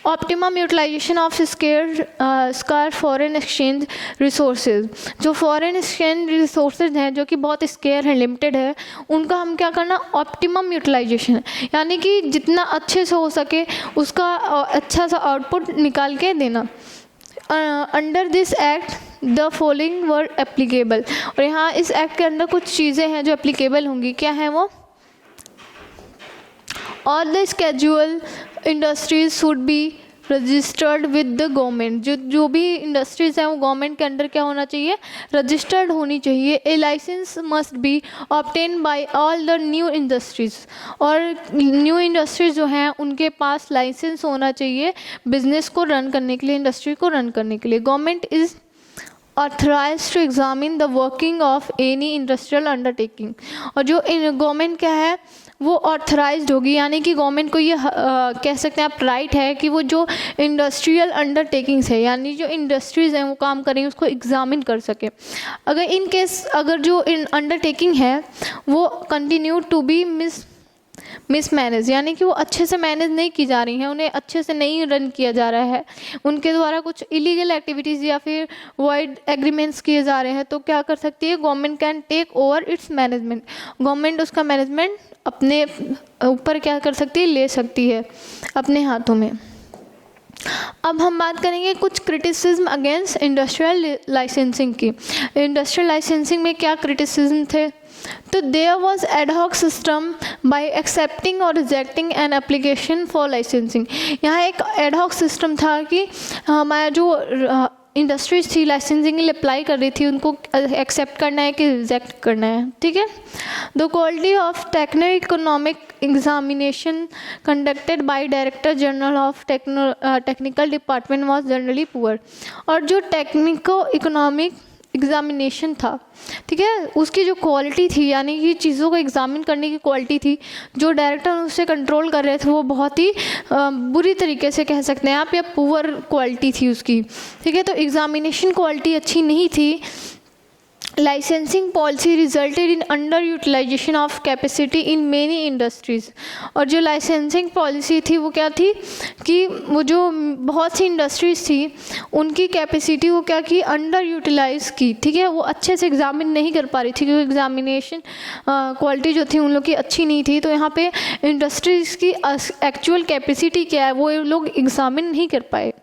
Optimum utilization of scarce foreign exchange resources, जो फॉरेन एक्सचेंज रिसोर्सेज हैं जो कि बहुत स्केयर हैं, लिमिटेड है, उनका हम क्या करना, ऑप्टिमम यूटिलाइजेशन, यानी कि जितना अच्छे से हो सके उसका अच्छा सा आउटपुट निकाल के देना। Under this act the following were applicable, और यहाँ इस एक्ट के अंदर कुछ चीज़ें हैं जो एप्लीकेबल होंगी, क्या है वो, all the schedule industries should be registered with the government. जो भी इंडस्ट्रीज़ हैं वो गवर्नमेंट के अंडर क्या होना चाहिए, रजिस्टर्ड होनी चाहिए। A licence must be obtain by all the new industries, और न्यू इंडस्ट्रीज जो हैं उनके पास लाइसेंस होना चाहिए बिजनेस को रन करने के लिए, इंडस्ट्री को रन करने के लिए। Government is authorize to examine the working of any industrial undertaking, और जो गवर्नमेंट क्या है वो ऑथराइज्ड होगी, यानी कि गवर्नमेंट को ये कह सकते हैं आप राइट है कि वो जो इंडस्ट्रियल अंडरटेकिंग्स है, यानी जो इंडस्ट्रीज़ हैं वो काम करेंगे उसको एग्जामिन कर सके। अगर इन केस अगर जो अंडरटेकिंग है वो कंटिन्यू टू बी मिसमैनेज, यानी कि वो अच्छे से मैनेज नहीं की जा रही हैं, उन्हें अच्छे से नहीं रन किया जा रहा है, उनके द्वारा कुछ इलीगल एक्टिविटीज़ या फिर वाइड एग्रीमेंट्स किए जा रहे हैं, तो क्या कर सकती है government can take over its management. Government उसका मैनेजमेंट अपने ऊपर क्या कर सकती है, ले सकती है अपने हाथों में। अब हम बात करेंगे कुछ क्रिटिसिज्म अगेंस्ट इंडस्ट्रियल लाइसेंसिंग की। इंडस्ट्रियल लाइसेंसिंग में क्या क्रिटिसिज्म थे, तो there was ad hoc system by accepting और rejecting an application for licensing. यहाँ एक एडहॉक सिस्टम था कि हमारा जो इंडस्ट्रीज थी लाइसेंसिंग के लिए अप्लाई कर रही थी, उनको एक्सेप्ट करना है कि रिजेक्ट करना है, ठीक है। The quality of techno economic examination conducted by director general of technical department was generally poor, और जो टेक्निको इकोनॉमिक एग्जामिनेशन था, ठीक है, उसकी जो क्वालिटी थी, यानी कि चीज़ों को एग्जामिन करने की क्वालिटी थी, जो डायरेक्टर उसे कंट्रोल कर रहे थे वो बहुत ही बुरी तरीके से कह सकते हैं आप, या पुअर क्वालिटी थी उसकी, ठीक है। तो एग्जामिनेशन क्वालिटी अच्छी नहीं थी। Licensing policy resulted in under utilization of capacity in many industries, और जो लाइसेंसिंग पॉलिसी थी वो क्या थी कि वो जो बहुत सी इंडस्ट्रीज़ थी उनकी कैपेसिटी को क्या की, अंडर यूटिलाइज की, ठीक है, वो अच्छे से एग्जामिन नहीं कर पा रही थी क्योंकि एग्जामिनेशन क्वालिटी जो थी उन लोग की अच्छी नहीं थी। तो यहाँ पे इंडस्ट्रीज़ की एक्चुअल कैपेसिटी क्या है वो लोग एग्जामिन नहीं कर पाए।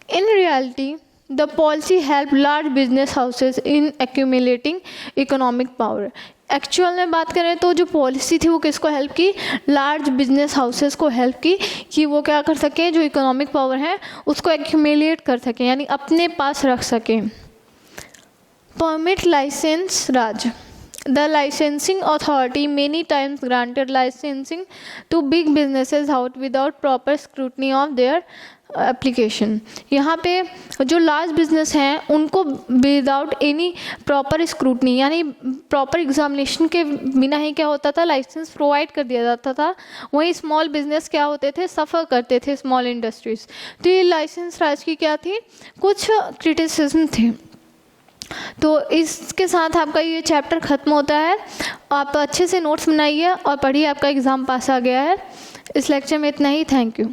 In reality The policy helped large business houses in accumulating economic power. Actual में बात करें तो जो पॉलिसी थी वो किसको हेल्प की, लार्ज बिजनेस हाउसेस को हेल्प की कि वो क्या कर सकें, जो इकोनॉमिक पावर है उसको एक्यूमुलेट कर सकें, यानी अपने पास रख सकें। Permit licence Raj. The licensing authority many times granted licensing to big businesses out without proper scrutiny of their application. यहाँ पे जो लार्ज बिजनेस हैं उनको विदाउट एनी प्रॉपर स्क्रूटनी, यानी प्रॉपर एग्जामिनेशन के बिना ही क्या होता था, लाइसेंस प्रोवाइड कर दिया जाता था। वहीं स्मॉल बिजनेस क्या होते थे, सफ़र करते थे, स्मॉल इंडस्ट्रीज। तो ये लाइसेंस राज की क्या थी, कुछ क्रिटिसिज्म थे। तो इसके साथ आपका ये चैप्टर ख़त्म होता है। आप अच्छे से नोट्स बनाइए और पढ़िए, आपका एग्ज़ाम पास आ गया है। इस लेक्चर में इतना ही। Thank you.